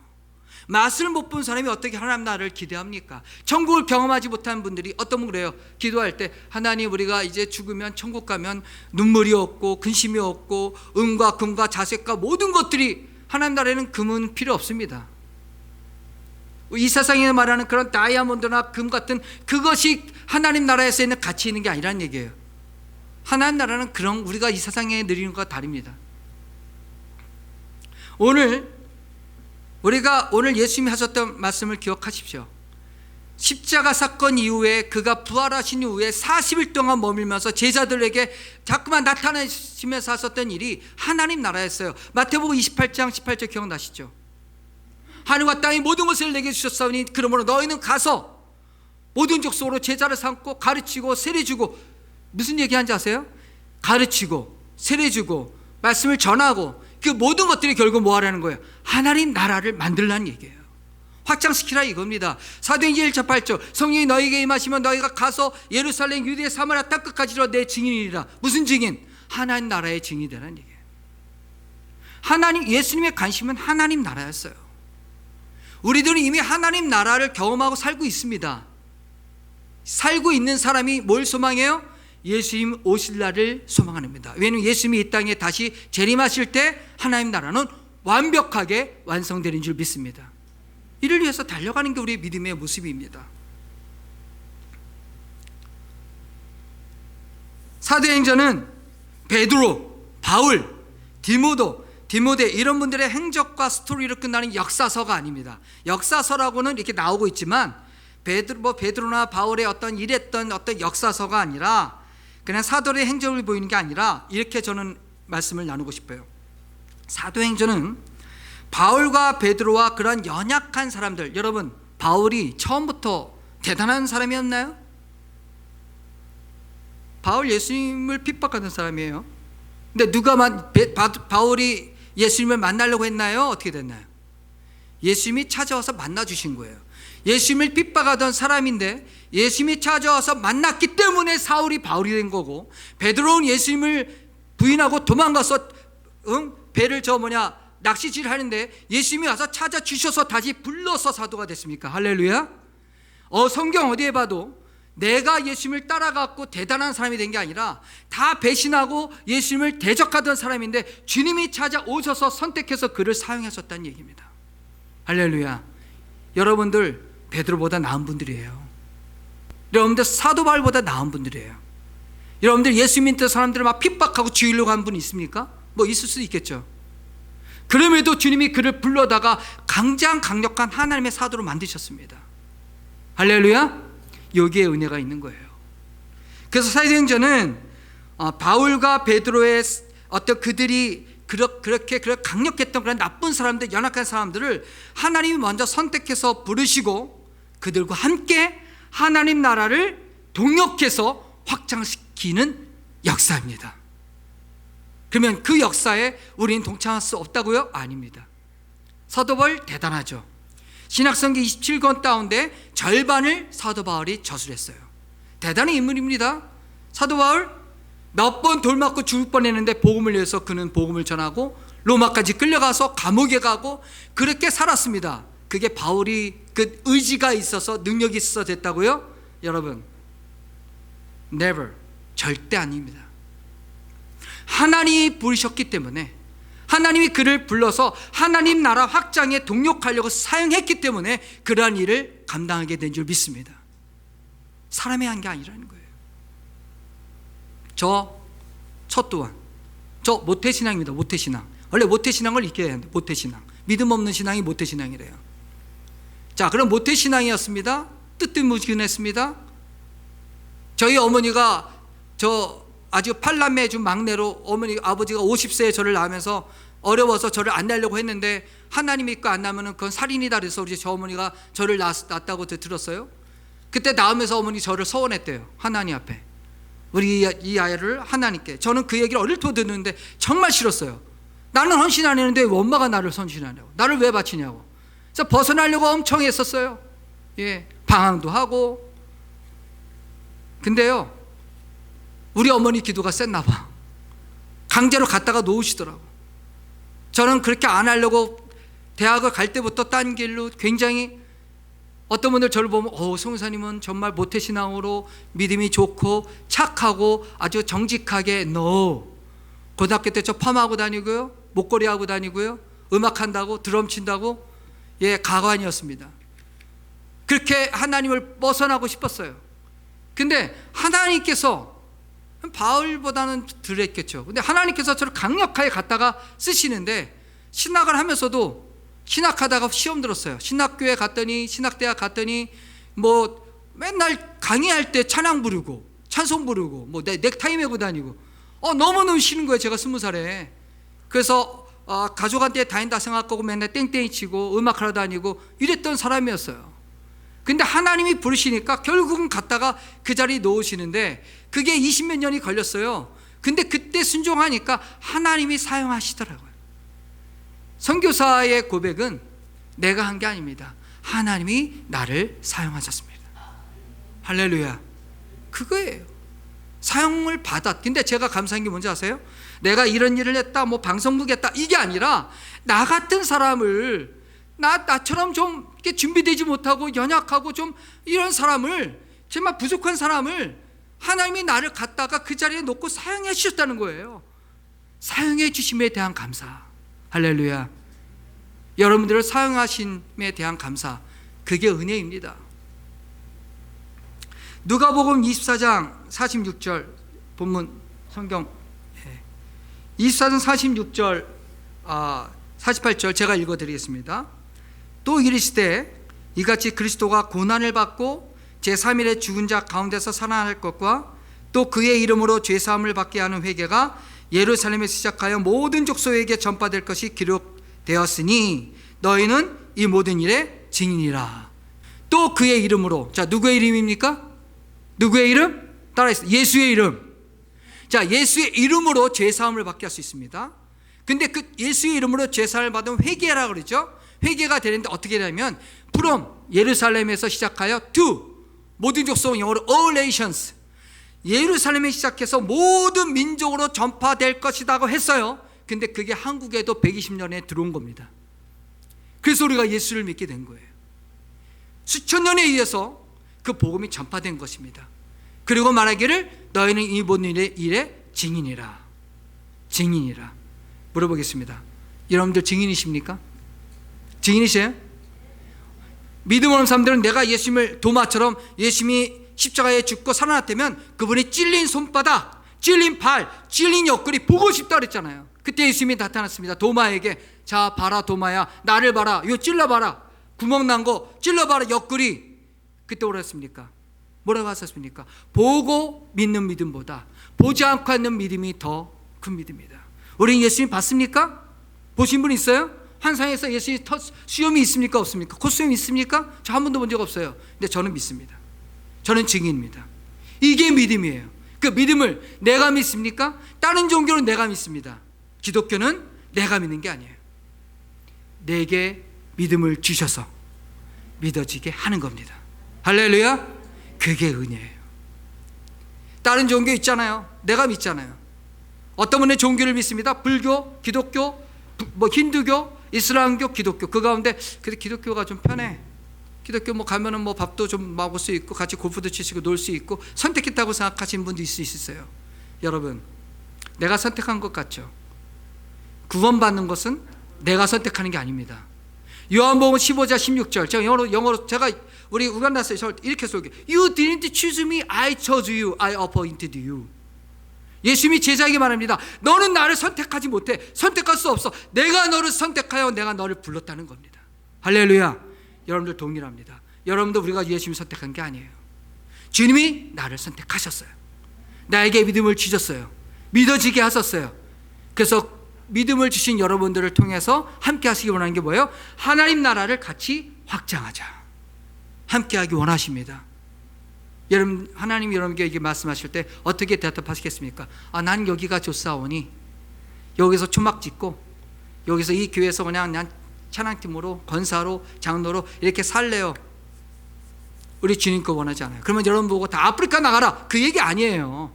[SPEAKER 5] 맛을 못 본 사람이 어떻게 하나님 나라를 기대합니까? 천국을 경험하지 못한 분들이 어떤 분 그래요. 기도할 때, 하나님 우리가 이제 죽으면 천국 가면 눈물이 없고 근심이 없고 은과 금과 자색과 모든 것들이, 하나님 나라에는 금은 필요 없습니다. 이 세상에 말하는 그런 다이아몬드나 금 같은 그것이 하나님 나라에서 있는 가치 있는 게 아니라는 얘기예요. 하나님 나라는 그런 우리가 이 세상에 누리는 것과 다릅니다. 우리가 오늘 예수님이 하셨던 말씀을 기억하십시오. 십자가 사건 이후에 그가 부활하신 이후에 40일 동안 머물면서 제자들에게 자꾸만 나타나시면서 하셨던 일이 하나님 나라였어요. 마태복음 28장 18절 기억나시죠? 하늘과 땅의 모든 것을 내게 주셨사오니 그러므로 너희는 가서 모든 족속으로 제자를 삼고 가르치고 세례주고, 무슨 얘기하는지 아세요? 가르치고 세례주고 말씀을 전하고, 그 모든 것들이 결국 뭐 하라는 거예요? 하나님 나라를 만들라는 얘기예요. 확장시키라 이겁니다. 사도행전 1장 8절, 성령이 너희에게 임하시면 너희가 가서 예루살렘, 유대야, 사마리아 땅끝까지로 내 증인이라. 무슨 증인? 하나님 나라의 증인이 되라는 얘기예요. 하나님, 예수님의 관심은 하나님 나라였어요. 우리들은 이미 하나님 나라를 경험하고 살고 있습니다. 살고 있는 사람이 뭘 소망해요? 예수님 오실 날을 소망합니다. 왜냐하면 예수님이 이 땅에 다시 재림하실 때 하나님 나라는 완벽하게 완성되는 줄 믿습니다. 이를 위해서 달려가는 게 우리의 믿음의 모습입니다. 사도행전은 베드로, 바울, 디모데 이런 분들의 행적과 스토리로 끝나는 역사서가 아닙니다. 역사서라고는 이렇게 나오고 있지만 베드로나 바울의 어떤 일했던 어떤 역사서가 아니라, 그냥 사도의 행적을 보이는 게 아니라, 이렇게 저는 말씀을 나누고 싶어요. 사도행전은 바울과 베드로와 그런 연약한 사람들, 여러분, 바울이 처음부터 대단한 사람이었나요? 바울 예수님을 핍박하던 사람이에요. 근데 바울이 예수님을 만나려고 했나요? 어떻게 됐나요? 예수님이 찾아와서 만나주신 거예요. 예수님을 핍박하던 사람인데 예수님이 찾아와서 만났기 때문에 사울이 바울이 된 거고, 베드로는 예수님을 부인하고 도망가서 배를 낚시질 하는데 예수님이 와서 찾아주셔서 다시 불러서 사도가 됐습니까? 할렐루야. 성경 어디에 봐도 내가 예수님을 따라갔고 대단한 사람이 된 게 아니라 다 배신하고 예수님을 대적하던 사람인데 주님이 찾아오셔서 선택해서 그를 사용하셨다는 얘기입니다. 할렐루야. 여러분들 베드로보다 나은 분들이에요. 여러분들 사도 바울보다 나은 분들이에요. 여러분들 예수님 믿는 사람들을 막 핍박하고 죽이려고 한 분 있습니까? 뭐 있을 수도 있겠죠. 그럼에도 주님이 그를 불러다가 강력한 하나님의 사도로 만드셨습니다. 할렐루야. 여기에 은혜가 있는 거예요. 그래서 사도행전은 바울과 베드로의 어떤 그들이 그렇게 강력했던 그런 나쁜 사람들, 연약한 사람들을 하나님이 먼저 선택해서 부르시고 그들과 함께 하나님 나라를 동역해서 확장시키는 역사입니다. 그러면 그 역사에 우리는 동참할 수 없다고요? 아닙니다. 사도 바울 대단하죠. 신약성경 27권 가운데 절반을 사도 바울이 저술했어요. 대단한 인물입니다. 사도 바울 몇 번 돌 맞고 죽을 뻔했는데 복음을 위해서 그는 복음을 전하고 로마까지 끌려가서 감옥에 가고 그렇게 살았습니다. 그게 바울이 그 의지가 있어서 능력이 있어서 됐다고요? 여러분, never, 절대 아닙니다. 하나님이 부르셨기 때문에, 하나님이 그를 불러서 하나님 나라 확장에 동력하려고 사용했기 때문에 그러한 일을 감당하게 된 줄 믿습니다. 사람이 한 게 아니라는 거예요. 저 또한 모태신앙입니다. 모태신앙. 원래 모태신앙을 익혀야 합니다. 모태신앙. 믿음 없는 신앙이 모태신앙이래요. 자, 그럼 모태신앙이었습니다. 뜨뜻무진했습니다. 저희 어머니가 아주 팔남매 중 막내로 아버지가 50세에 저를 낳으면서 어려워서 저를 안 낳으려고 했는데 하나님 믿고 안 낳으면 그건 살인이다 그래서 우리 저 어머니가 저를 낳았다고 들었어요. 그때 낳으면서 어머니 저를 서원했대요. 하나님 앞에. 우리 이 아이를 하나님께. 저는 그 얘기를 어릴 때 듣는데 정말 싫었어요. 나는 헌신 안 했는데 왜 엄마가 나를 헌신하냐고, 나를 왜 바치냐고. 그래서 벗어나려고 엄청 했었어요. 예, 방황도 하고. 근데요, 우리 어머니 기도가 셌나 봐. 강제로 갖다가 놓으시더라고. 저는 그렇게 안 하려고 대학을 갈 때부터 딴 길로 굉장히, 어떤 분들 저를 보면 성사님은 정말 모태신앙으로 믿음이 좋고 착하고 아주 정직하게. No. 고등학교 때 저 펌하고 다니고요, 목걸이 하고 다니고요, 음악한다고, 드럼 친다고, 예, 가관이었습니다. 그렇게 하나님을 벗어나고 싶었어요. 근데 하나님께서, 바울보다는 덜 했겠죠. 근데 하나님께서 저를 강력하게 갖다가 쓰시는데, 신학을 하면서도, 신학하다가 시험 들었어요. 신학교에 갔더니, 신학대학 갔더니 뭐 맨날 강의할 때 찬양 부르고 찬송 부르고 뭐 넥타이 메고 다니고 너무너무 싫은 거예요. 제가 20살에. 그래서 가족한테 다닌다 생각하고 맨날 땡땡이 치고 음악하러 다니고 이랬던 사람이었어요. 근데 하나님이 부르시니까 결국은 갔다가 그 자리에 놓으시는데, 그게 20몇 년이 걸렸어요. 근데 그때 순종하니까 하나님이 사용하시더라고요. 선교사의 고백은 내가 한 게 아닙니다. 하나님이 나를 사용하셨습니다. 할렐루야. 그거예요. 사용을 받았. 근데 제가 감사한 게 뭔지 아세요? 내가 이런 일을 했다, 뭐 방송국 했다, 이게 아니라 나 같은 사람을, 나처럼 좀 이렇게 준비되지 못하고 연약하고 좀 이런 사람을, 정말 부족한 사람을 하나님이 나를 갖다가 그 자리에 놓고 사용해 주셨다는 거예요. 사용해 주심에 대한 감사. 할렐루야. 여러분들을 사용하심에 대한 감사, 그게 은혜입니다. 누가복음 24장 46절 본문 성경, 24장 46절 48절 제가 읽어드리겠습니다. 또 이르시되 이같이 그리스도가 고난을 받고 제3일에 죽은 자 가운데서 살아날 것과 또 그의 이름으로 죄사함을 받게 하는 회개가 예루살렘에서 시작하여 모든 족속에게 전파될 것이 기록되었으니 너희는 이 모든 일의 증인이라. 또 그의 이름으로. 자, 누구의 이름입니까? 누구의 이름? 따라했어요. 예수의 이름. 자, 예수의 이름으로 죄사함을 받게 할 수 있습니다. 근데 그 예수의 이름으로 죄사함을 받으면 회개라 그러죠. 회개가 되는데 어떻게 되냐면 from 예루살렘에서 시작하여 to 모든 족속, 영어로 all nations, 예루살렘에 시작해서 모든 민족으로 전파될 것이라고 했어요. 근데 그게 한국에도 120년에 들어온 겁니다. 그래서 우리가 예수를 믿게 된 거예요. 수천 년에 의해서 그 복음이 전파된 것입니다. 그리고 말하기를 너희는 이 모든 일의 증인이라. 증인이라. 물어보겠습니다. 여러분들 증인이십니까? 증인이세요? 믿음 없는 사람들은 내가 예수님을 도마처럼 예수님이 십자가에 죽고 살아났다면 그분이 찔린 손바닥, 찔린 발, 찔린 옆구리 보고 싶다 그랬잖아요. 그때 예수님이 나타났습니다. 도마에게 자 봐라 도마야, 나를 봐라, 이거 찔러봐라, 구멍 난 거 찔러봐라 옆구리. 그때 뭐라 했습니까? 뭐라고 하셨습니까? 보고 믿는 믿음보다 보지 않고 하는 믿음이 더 큰 믿음이다. 우리 예수님 봤습니까? 보신 분 있어요? 환상에서 예수님 수염이 있습니까? 없습니까? 콧수염이 있습니까? 저 한 번도 본 적 없어요. 근데 저는 믿습니다. 저는 증인입니다. 이게 믿음이에요. 그 믿음을 내가 믿습니까? 다른 종교는 내가 믿습니다. 기독교는 내가 믿는 게 아니에요. 내게 믿음을 주셔서 믿어지게 하는 겁니다. 할렐루야. 그게 은혜예요. 다른 종교 있잖아요. 내가 믿잖아요. 어떤 분의 종교를 믿습니다. 불교, 기독교, 뭐 힌두교, 이슬람교, 기독교. 그 가운데 근데 기독교가 좀 편해. 기독교 뭐 가면은 뭐 밥도 좀 먹을 수 있고 같이 골프도 치시고 놀 수 있고 선택했다고 생각하시는 분도 있을 수 있어요. 여러분, 내가 선택한 것 같죠? 구원받는 것은 내가 선택하는 게 아닙니다. 요한복음 15장 16절. 제가 영어로 제가 우리 우간다에서 저 이렇게 소개. You didn't choose me, I chose you. I appointed you. 예수님이 제자에게 말합니다. 너는 나를 선택하지 못해. 선택할 수 없어. 내가 너를 선택하여 내가 너를 불렀다는 겁니다. 할렐루야. 여러분들 동일합니다. 여러분도 우리가 예수님을 선택한 게 아니에요. 주님이 나를 선택하셨어요. 나에게 믿음을 주셨어요. 믿어지게 하셨어요. 그래서 믿음을 주신 여러분들을 통해서 함께 하시기 원하는 게 뭐예요? 하나님 나라를 같이 확장하자. 함께 하기 원하십니다. 여러분, 하나님이 여러분에게 이게 말씀하실 때 어떻게 대답하시겠습니까? 난 여기가 좋사오니 여기서 초막 짓고 여기서 이 교회에서 그냥 찬양팀으로, 권사로, 장로로 이렇게 살래요. 우리 주님 거 원하지 않아요. 그러면 여러분 보고 다 아프리카 나가라, 그 얘기 아니에요.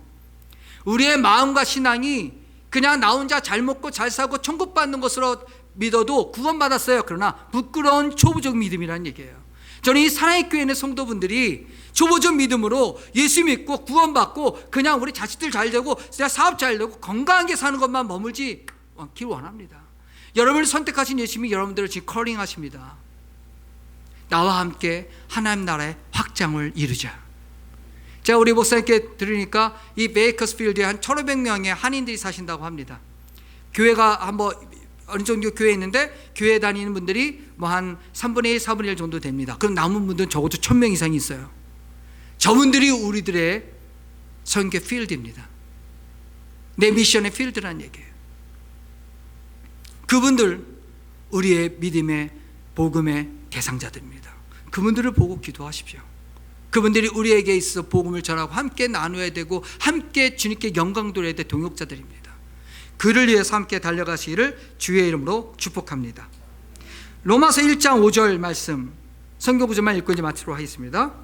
[SPEAKER 5] 우리의 마음과 신앙이 그냥 나 혼자 잘 먹고 잘 살고 천국 받는 것으로 믿어도 구원받았어요. 그러나 부끄러운 초보적 믿음이라는 얘기예요. 저는 이 사랑의 교회 있는 성도분들이 초보적 믿음으로 예수 믿고 구원받고 그냥 우리 자식들 잘 되고 사업 잘 되고 건강하게 사는 것만 머물지 않길 원합니다. 여러분을 선택하신 예수님이 여러분들을 지금 컬링하십니다. 나와 함께 하나님 나라의 확장을 이루자. 제가 우리 목사님께 들으니까 이 베이커스필드에 한 1,500명의 한인들이 사신다고 합니다. 교회가 한번 어느 정도 교회에 있는데 교회 다니는 분들이 뭐 한 3분의 1, 4분의 1 정도 됩니다. 그럼 남은 분들은 적어도 1,000명 이상이 있어요. 저분들이 우리들의 선교 필드입니다. 내 미션의 필드라는 얘기예요. 그분들 우리의 믿음의 복음의 대상자들입니다. 그분들을 보고 기도하십시오. 그분들이 우리에게 있어 복음을 전하고 함께 나누어야 되고 함께 주님께 영광 돌려야 될 동역자들입니다. 그를 위해서 함께 달려가시기를 주의 이름으로 축복합니다. 로마서 1장 5절 말씀 성경 구절만 읽고 이제 마치도록 하겠습니다.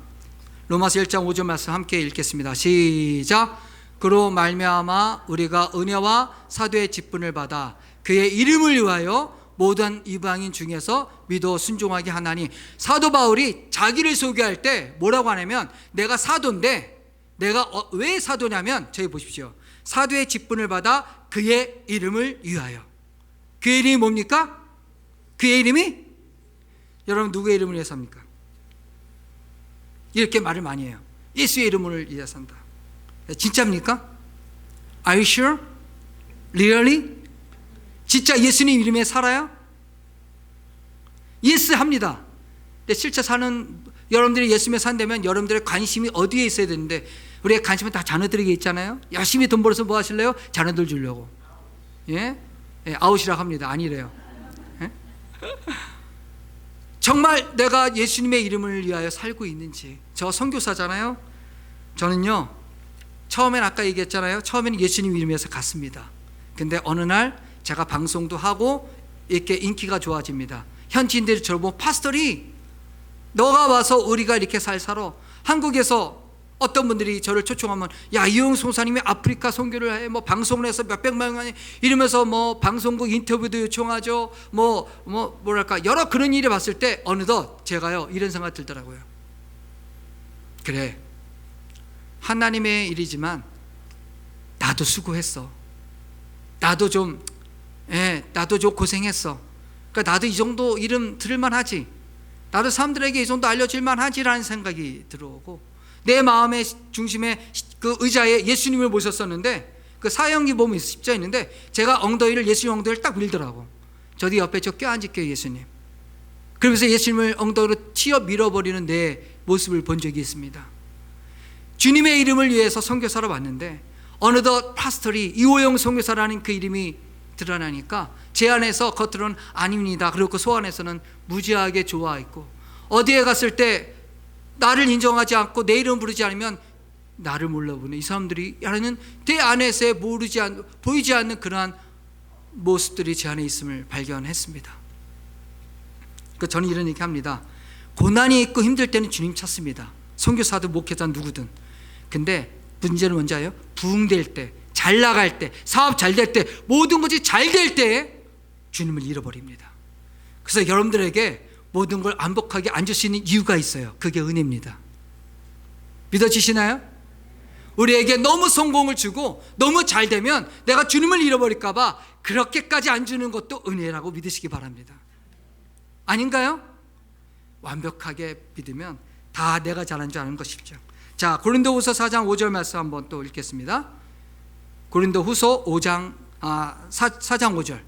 [SPEAKER 5] 로마서 1장 5절 말씀 함께 읽겠습니다. 시작. 그로 말미암아 우리가 은혜와 사도의 직분을 받아 그의 이름을 위하여 모든 이방인 중에서 믿어 순종하게 하나니. 사도 바울이 자기를 소개할 때 뭐라고 하냐면 내가 사도인데 내가 왜 사도냐면 저기 보십시오. 사도의 직분을 받아 그의 이름을 위하여. 그의 이름이 뭡니까? 그의 이름이 여러분 누구의 이름을 위해서 합니까? 이렇게 말을 많이 해요. 예수의 이름을 위해서 산다. 진짜입니까? Are you sure? Really? 진짜 예수님 이름에 살아요? 예스 합니다. 근데 실제 사는 여러분들이 예수님에 산다면 여러분들의 관심이 어디에 있어야 되는데 우리의 관심은 다 자녀들에게 있잖아요. 열심히 돈 벌어서 뭐 하실래요? 자녀들 주려고. 예? 아웃이라고 합니다. 아니래요. 예? 정말 내가 예수님의 이름을 위하여 살고 있는지. 저 선교사잖아요. 저는요 처음엔 아까 얘기했잖아요. 처음에는 예수님 이름에서 갔습니다. 근데 어느 날 제가 방송도 하고 이렇게 인기가 좋아집니다. 현지인들이 저를 보고 파스터리 너가 와서 우리가 이렇게 살아. 한국에서 어떤 분들이 저를 초청하면 야 이용수 목사님이 아프리카 선교를 해 뭐 방송을 해서 몇백만 명이 이러면서 뭐 방송국 인터뷰도 요청하죠. 뭐랄까 여러 그런 일을 봤을 때 어느덧 제가요 이런 생각 들더라고요. 그래 하나님의 일이지만 나도 수고했어. 나도 좀 고생했어. 그러니까 나도 이 정도 이름 들을만 하지. 나도 사람들에게 이 정도 알려질만 하지라는 생각이 들어오고 내 마음의 중심에 그 의자에 예수님을 모셨었는데 그 사형기 보면 십자가 있는데 제가 엉덩이를 예수님 엉덩이를 딱 밀더라고. 저기 옆에 저 껴앉을게요 예수님. 그러면서 예수님을 엉덩이로 치어 밀어버리는 내 모습을 본 적이 있습니다. 주님의 이름을 위해서 선교사로 왔는데 어느덧 파스터리 이호영 선교사라는 그 이름이 드러나니까 제 안에서 겉으로는 아닙니다. 그리고 소 안에서는 무지하게 좋아했고 어디에 갔을 때 나를 인정하지 않고 내 이름 부르지 않으면 나를 몰라보는 이 사람들이 하는 내 안에서 보이지 않는 그러한 모습들이 제 안에 있음을 발견했습니다. 그러니까 저는 이런 얘기 합니다. 고난이 있고 힘들 때는 주님 찾습니다. 선교사든 목회자든 누구든. 근데 문제는 뭔지예요? 부흥될 때, 잘 나갈 때, 사업 잘 될 때, 모든 것이 잘 될 때 주님을 잃어버립니다. 그래서 여러분들에게 모든 걸 완벽하게 앉을 수 있는 이유가 있어요. 그게 은혜입니다. 믿어지시나요? 우리에게 너무 성공을 주고 너무 잘 되면 내가 주님을 잃어버릴까 봐 그렇게까지 안 주는 것도 은혜라고 믿으시기 바랍니다. 아닌가요? 완벽하게 믿으면 다 내가 잘한 줄 아는 것이죠. 자, 고린도후서 4장 5절 말씀 한번 또 읽겠습니다. 고린도후서 4장 5절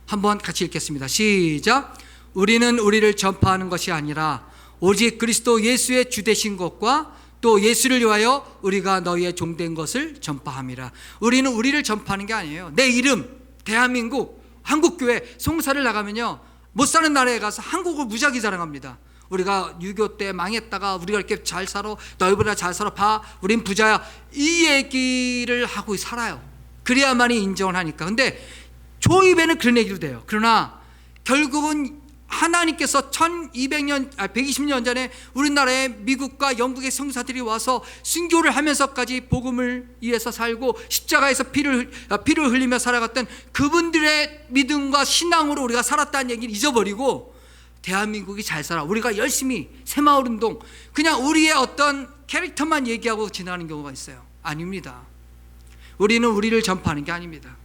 [SPEAKER 5] 한번 같이 읽겠습니다. 시작. 우리는 우리를 전파하는 것이 아니라 오직 그리스도 예수의 주되신 것과 또 예수를 위하여 우리가 너희의 종된 것을 전파함이라. 우리는 우리를 전파하는 게 아니에요. 내 이름, 대한민국, 한국교회 송사를 나가면요 못 사는 나라에 가서 한국을 무지하게 자랑합니다. 우리가 6.25 때 망했다가 우리가 이렇게 잘 살아, 너희보다 잘 살아, 봐, 우린 부자야, 이 얘기를 하고 살아요. 그래야만이 인정을 하니까. 근데 조입에는 그런 얘기도 돼요. 그러나 결국은 하나님께서 120년 전에 우리나라에 미국과 영국의 선교사들이 와서 순교를 하면서까지 복음을 위해서 살고 십자가에서 피를 흘리며 살아갔던 그분들의 믿음과 신앙으로 우리가 살았다는 얘기를 잊어버리고 대한민국이 잘 살아, 우리가 열심히 새마을운동, 그냥 우리의 어떤 캐릭터만 얘기하고 지나가는 경우가 있어요. 아닙니다. 우리는 우리를 전파하는 게 아닙니다.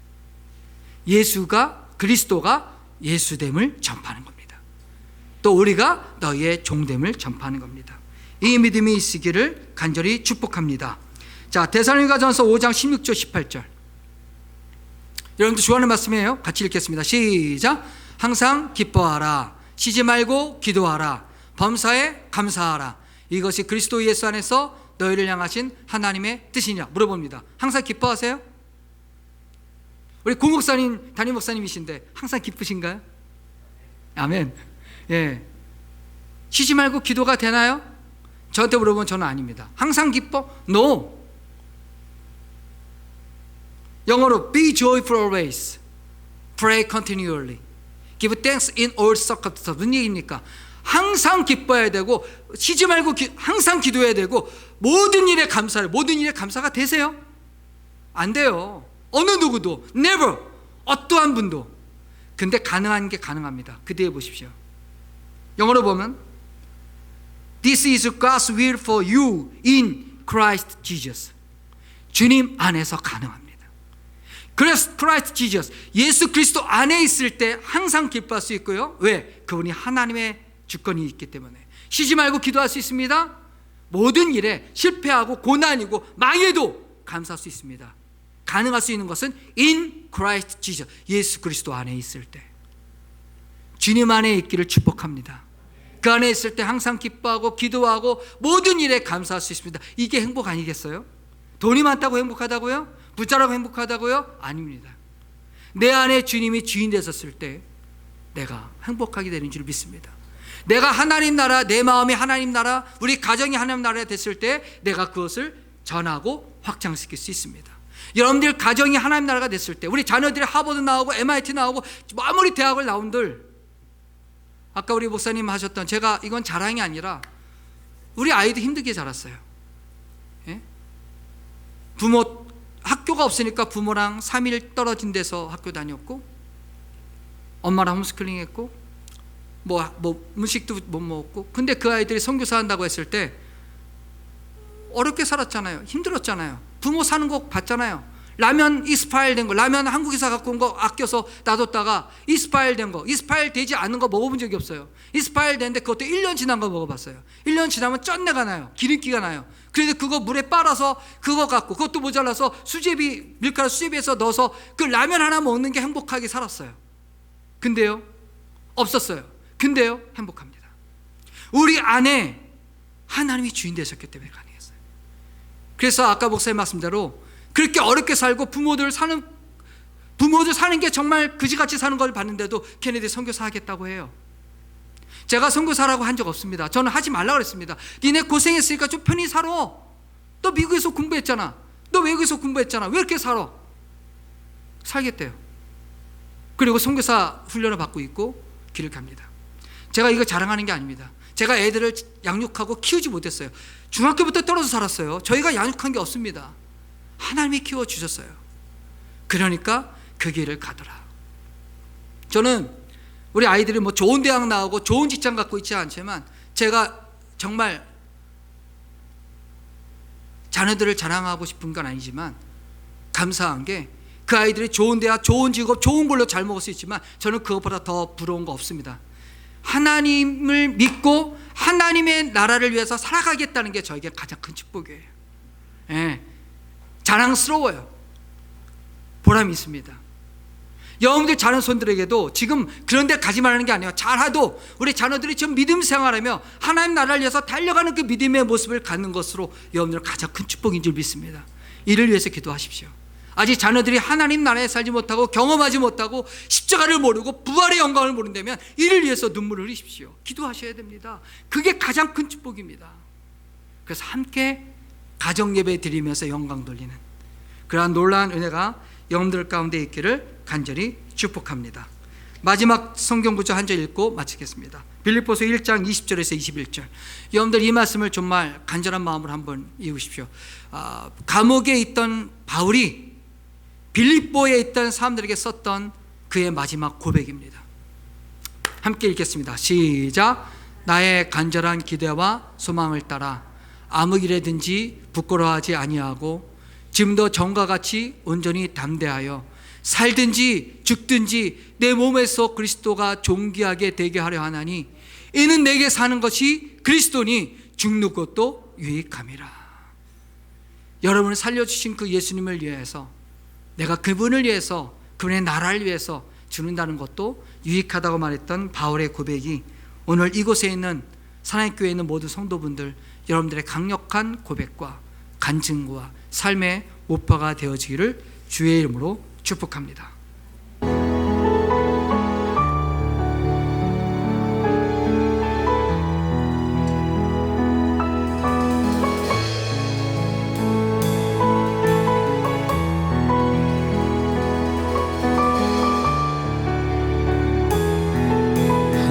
[SPEAKER 5] 그리스도가 예수됨을 전파하는 겁니다. 또 우리가 너희의 종됨을 전파하는 겁니다. 이 믿음이 있으기를 간절히 축복합니다. 자, 데살로니가전서 5장 16절 18절. 여러분들 좋아하는 말씀이에요. 같이 읽겠습니다. 시작. 항상 기뻐하라. 쉬지 말고 기도하라. 범사에 감사하라. 이것이 그리스도 예수 안에서 너희를 향하신 하나님의 뜻이냐 물어봅니다. 항상 기뻐하세요? 우리 고목사님, 담임 목사님이신데 항상 기쁘신가요? 아멘. 예. 쉬지 말고 기도가 되나요? 저한테 물어보면 저는 아닙니다. 항상 기뻐? No. 영어로 be joyful always, pray continually, give thanks in all circumstances. 무슨 얘기입니까? 항상 기뻐해야 되고 쉬지 말고 항상 기도해야 되고 모든 일에 감사를, 모든 일에 감사가 되세요? 안 돼요. 어느 누구도 never, 어떠한 분도. 근데 가능한 게 가능합니다. 기대해 보십시오. 영어로 보면 This is God's will for you in Christ Jesus. 주님 안에서 가능합니다. 그래서 Christ Jesus, 예수 그리스도 안에 있을 때 항상 기뻐할 수 있고요. 왜? 그분이 하나님의 주권이 있기 때문에. 쉬지 말고 기도할 수 있습니다. 모든 일에 실패하고 고난이고 망해도 감사할 수 있습니다. 가능할 수 있는 것은 in Christ Jesus, 예수 그리스도 안에 있을 때. 주님 안에 있기를 축복합니다. 그 안에 있을 때 항상 기뻐하고 기도하고 모든 일에 감사할 수 있습니다. 이게 행복 아니겠어요? 돈이 많다고 행복하다고요? 부자라고 행복하다고요? 아닙니다. 내 안에 주님이 주인 되셨을 때 내가 행복하게 되는 줄 믿습니다. 내가 하나님 나라, 내 마음이 하나님 나라, 우리 가정이 하나님 나라가 됐을 때 내가 그것을 전하고 확장시킬 수 있습니다. 여러분들 가정이 하나님 나라가 됐을 때, 우리 자녀들이 하버드 나오고 MIT 나오고 아무리 대학을 나온들, 아까 우리 목사님 하셨던, 제가 이건 자랑이 아니라 우리 아이도 힘들게 자랐어요. 예? 부모, 학교가 없으니까 부모랑 3일 떨어진 데서 학교 다녔고, 엄마랑 홈스쿨링 했고, 음식도 못 먹었고. 근데 그 아이들이 선교사 한다고 했을 때 어렵게 살았잖아요. 힘들었잖아요. 부모 사는 거 봤잖아요. 라면 이스파일 된 거, 라면 한국에서 갖고 온 거 아껴서 놔뒀다가 이스파일 된 거, 이스파일 되지 않은 거 먹어본 적이 없어요. 이스파일 됐는데 그것도 1년 지난 거 먹어봤어요. 1년 지나면 쩐내가 나요. 기름기가 나요. 그래서 그거 물에 빨아서 그거 갖고, 그것도 모자라서 수제비, 밀가루 수제비에서 넣어서 그 라면 하나 먹는 게 행복하게 살았어요. 근데요, 없었어요. 근데요, 행복합니다. 우리 안에 하나님이 주인 되셨기 때문에 가능했어요. 그래서 아까 목사님 말씀대로 그렇게 어렵게 살고 부모들 사는 게 정말 그지같이 사는 걸 봤는데도 걔네들이 선교사 하겠다고 해요. 제가 선교사라고 한 적 없습니다. 저는 하지 말라고 그랬습니다. 니네 고생했으니까 좀 편히 살아. 너 미국에서 공부했잖아. 너 외국에서 공부했잖아. 왜 이렇게 살아? 살겠대요. 그리고 선교사 훈련을 받고 있고 길을 갑니다. 제가 이거 자랑하는 게 아닙니다. 제가 애들을 양육하고 키우지 못했어요. 중학교부터 떨어져 살았어요. 저희가 양육한 게 없습니다. 하나님이 키워주셨어요. 그러니까 그 길을 가더라. 저는 우리 아이들이 뭐 좋은 대학 나오고 좋은 직장 갖고 있지 않지만, 제가 정말 자녀들을 자랑하고 싶은 건 아니지만 감사한 게, 그 아이들이 좋은 대학, 좋은 직업, 좋은 걸로 잘 먹을 수 있지만 저는 그것보다 더 부러운 거 없습니다. 하나님을 믿고 하나님의 나라를 위해서 살아가겠다는 게 저에게 가장 큰 축복이에요. 예. 자랑스러워요. 보람이 있습니다. 여러분들 자녀손들에게도 지금 그런 데 가지 말라는 게 아니에요. 잘해도 우리 자녀들이 지금 믿음 생활하며 하나님 나라를 위해서 달려가는 그 믿음의 모습을 갖는 것으로 여러분들 가장 큰 축복인 줄 믿습니다. 이를 위해서 기도하십시오. 아직 자녀들이 하나님 나라에 살지 못하고 경험하지 못하고 십자가를 모르고 부활의 영광을 모른다면 이를 위해서 눈물을 흘리십시오. 기도하셔야 됩니다. 그게 가장 큰 축복입니다. 그래서 함께 가정예배 드리면서 영광 돌리는 그러한 놀라운 은혜가 여러분들 가운데 있기를 간절히 축복합니다. 마지막 성경 구절 한 절 읽고 마치겠습니다. 빌립보서 1장 20절에서 21절. 여러분들 이 말씀을 정말 간절한 마음으로 한번 읽으십시오. 감옥에 있던 바울이 빌립보에 있던 사람들에게 썼던 그의 마지막 고백입니다. 함께 읽겠습니다. 시작. 나의 간절한 기대와 소망을 따라 아무 일에든지 부끄러워하지 아니하고 지금도 전과 같이 온전히 담대하여 살든지 죽든지 내 몸에서 그리스도가 존귀하게 되게 하려 하나니 이는 내게 사는 것이 그리스도니 죽는 것도 유익함이라. 여러분을 살려주신 그 예수님을 위해서 내가 그분을 위해서 그분의 나라를 위해서 죽는다는 것도 유익하다고 말했던 바울의 고백이 오늘 이곳에 있는 사랑의 교회에 있는 모든 성도분들 여러분들의 강력한 고백과 간증과 삶의 모파가 되어지기를 주의 이름으로 축복합니다.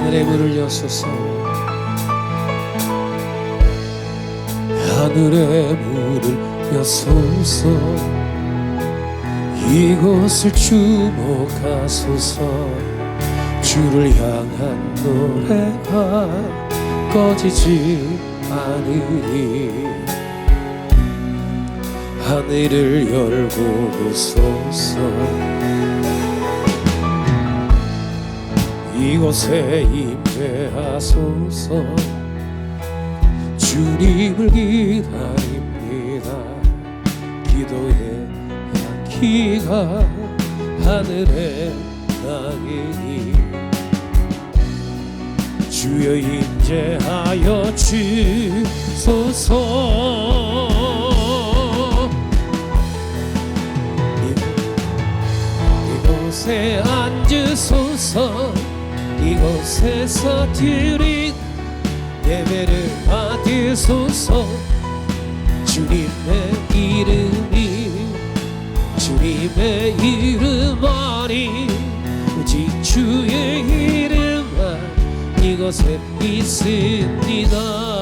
[SPEAKER 1] 하늘의 문을 여소서 하늘의 문을 여소서 이곳을 주목하소서 주를 향한 노래가 꺼지지 않으리 하늘을 열고 보소서 이곳에 임재하소서 주님을 기다립니다 기도의 향기가 하늘에 나기니 주여 임재하여 주소서 이곳에 앉으소서 이곳에서 드린 예배를 받으소서 주님의 이름이 주님의 이름 아니 오직 주의 이름만 이곳에 있습니다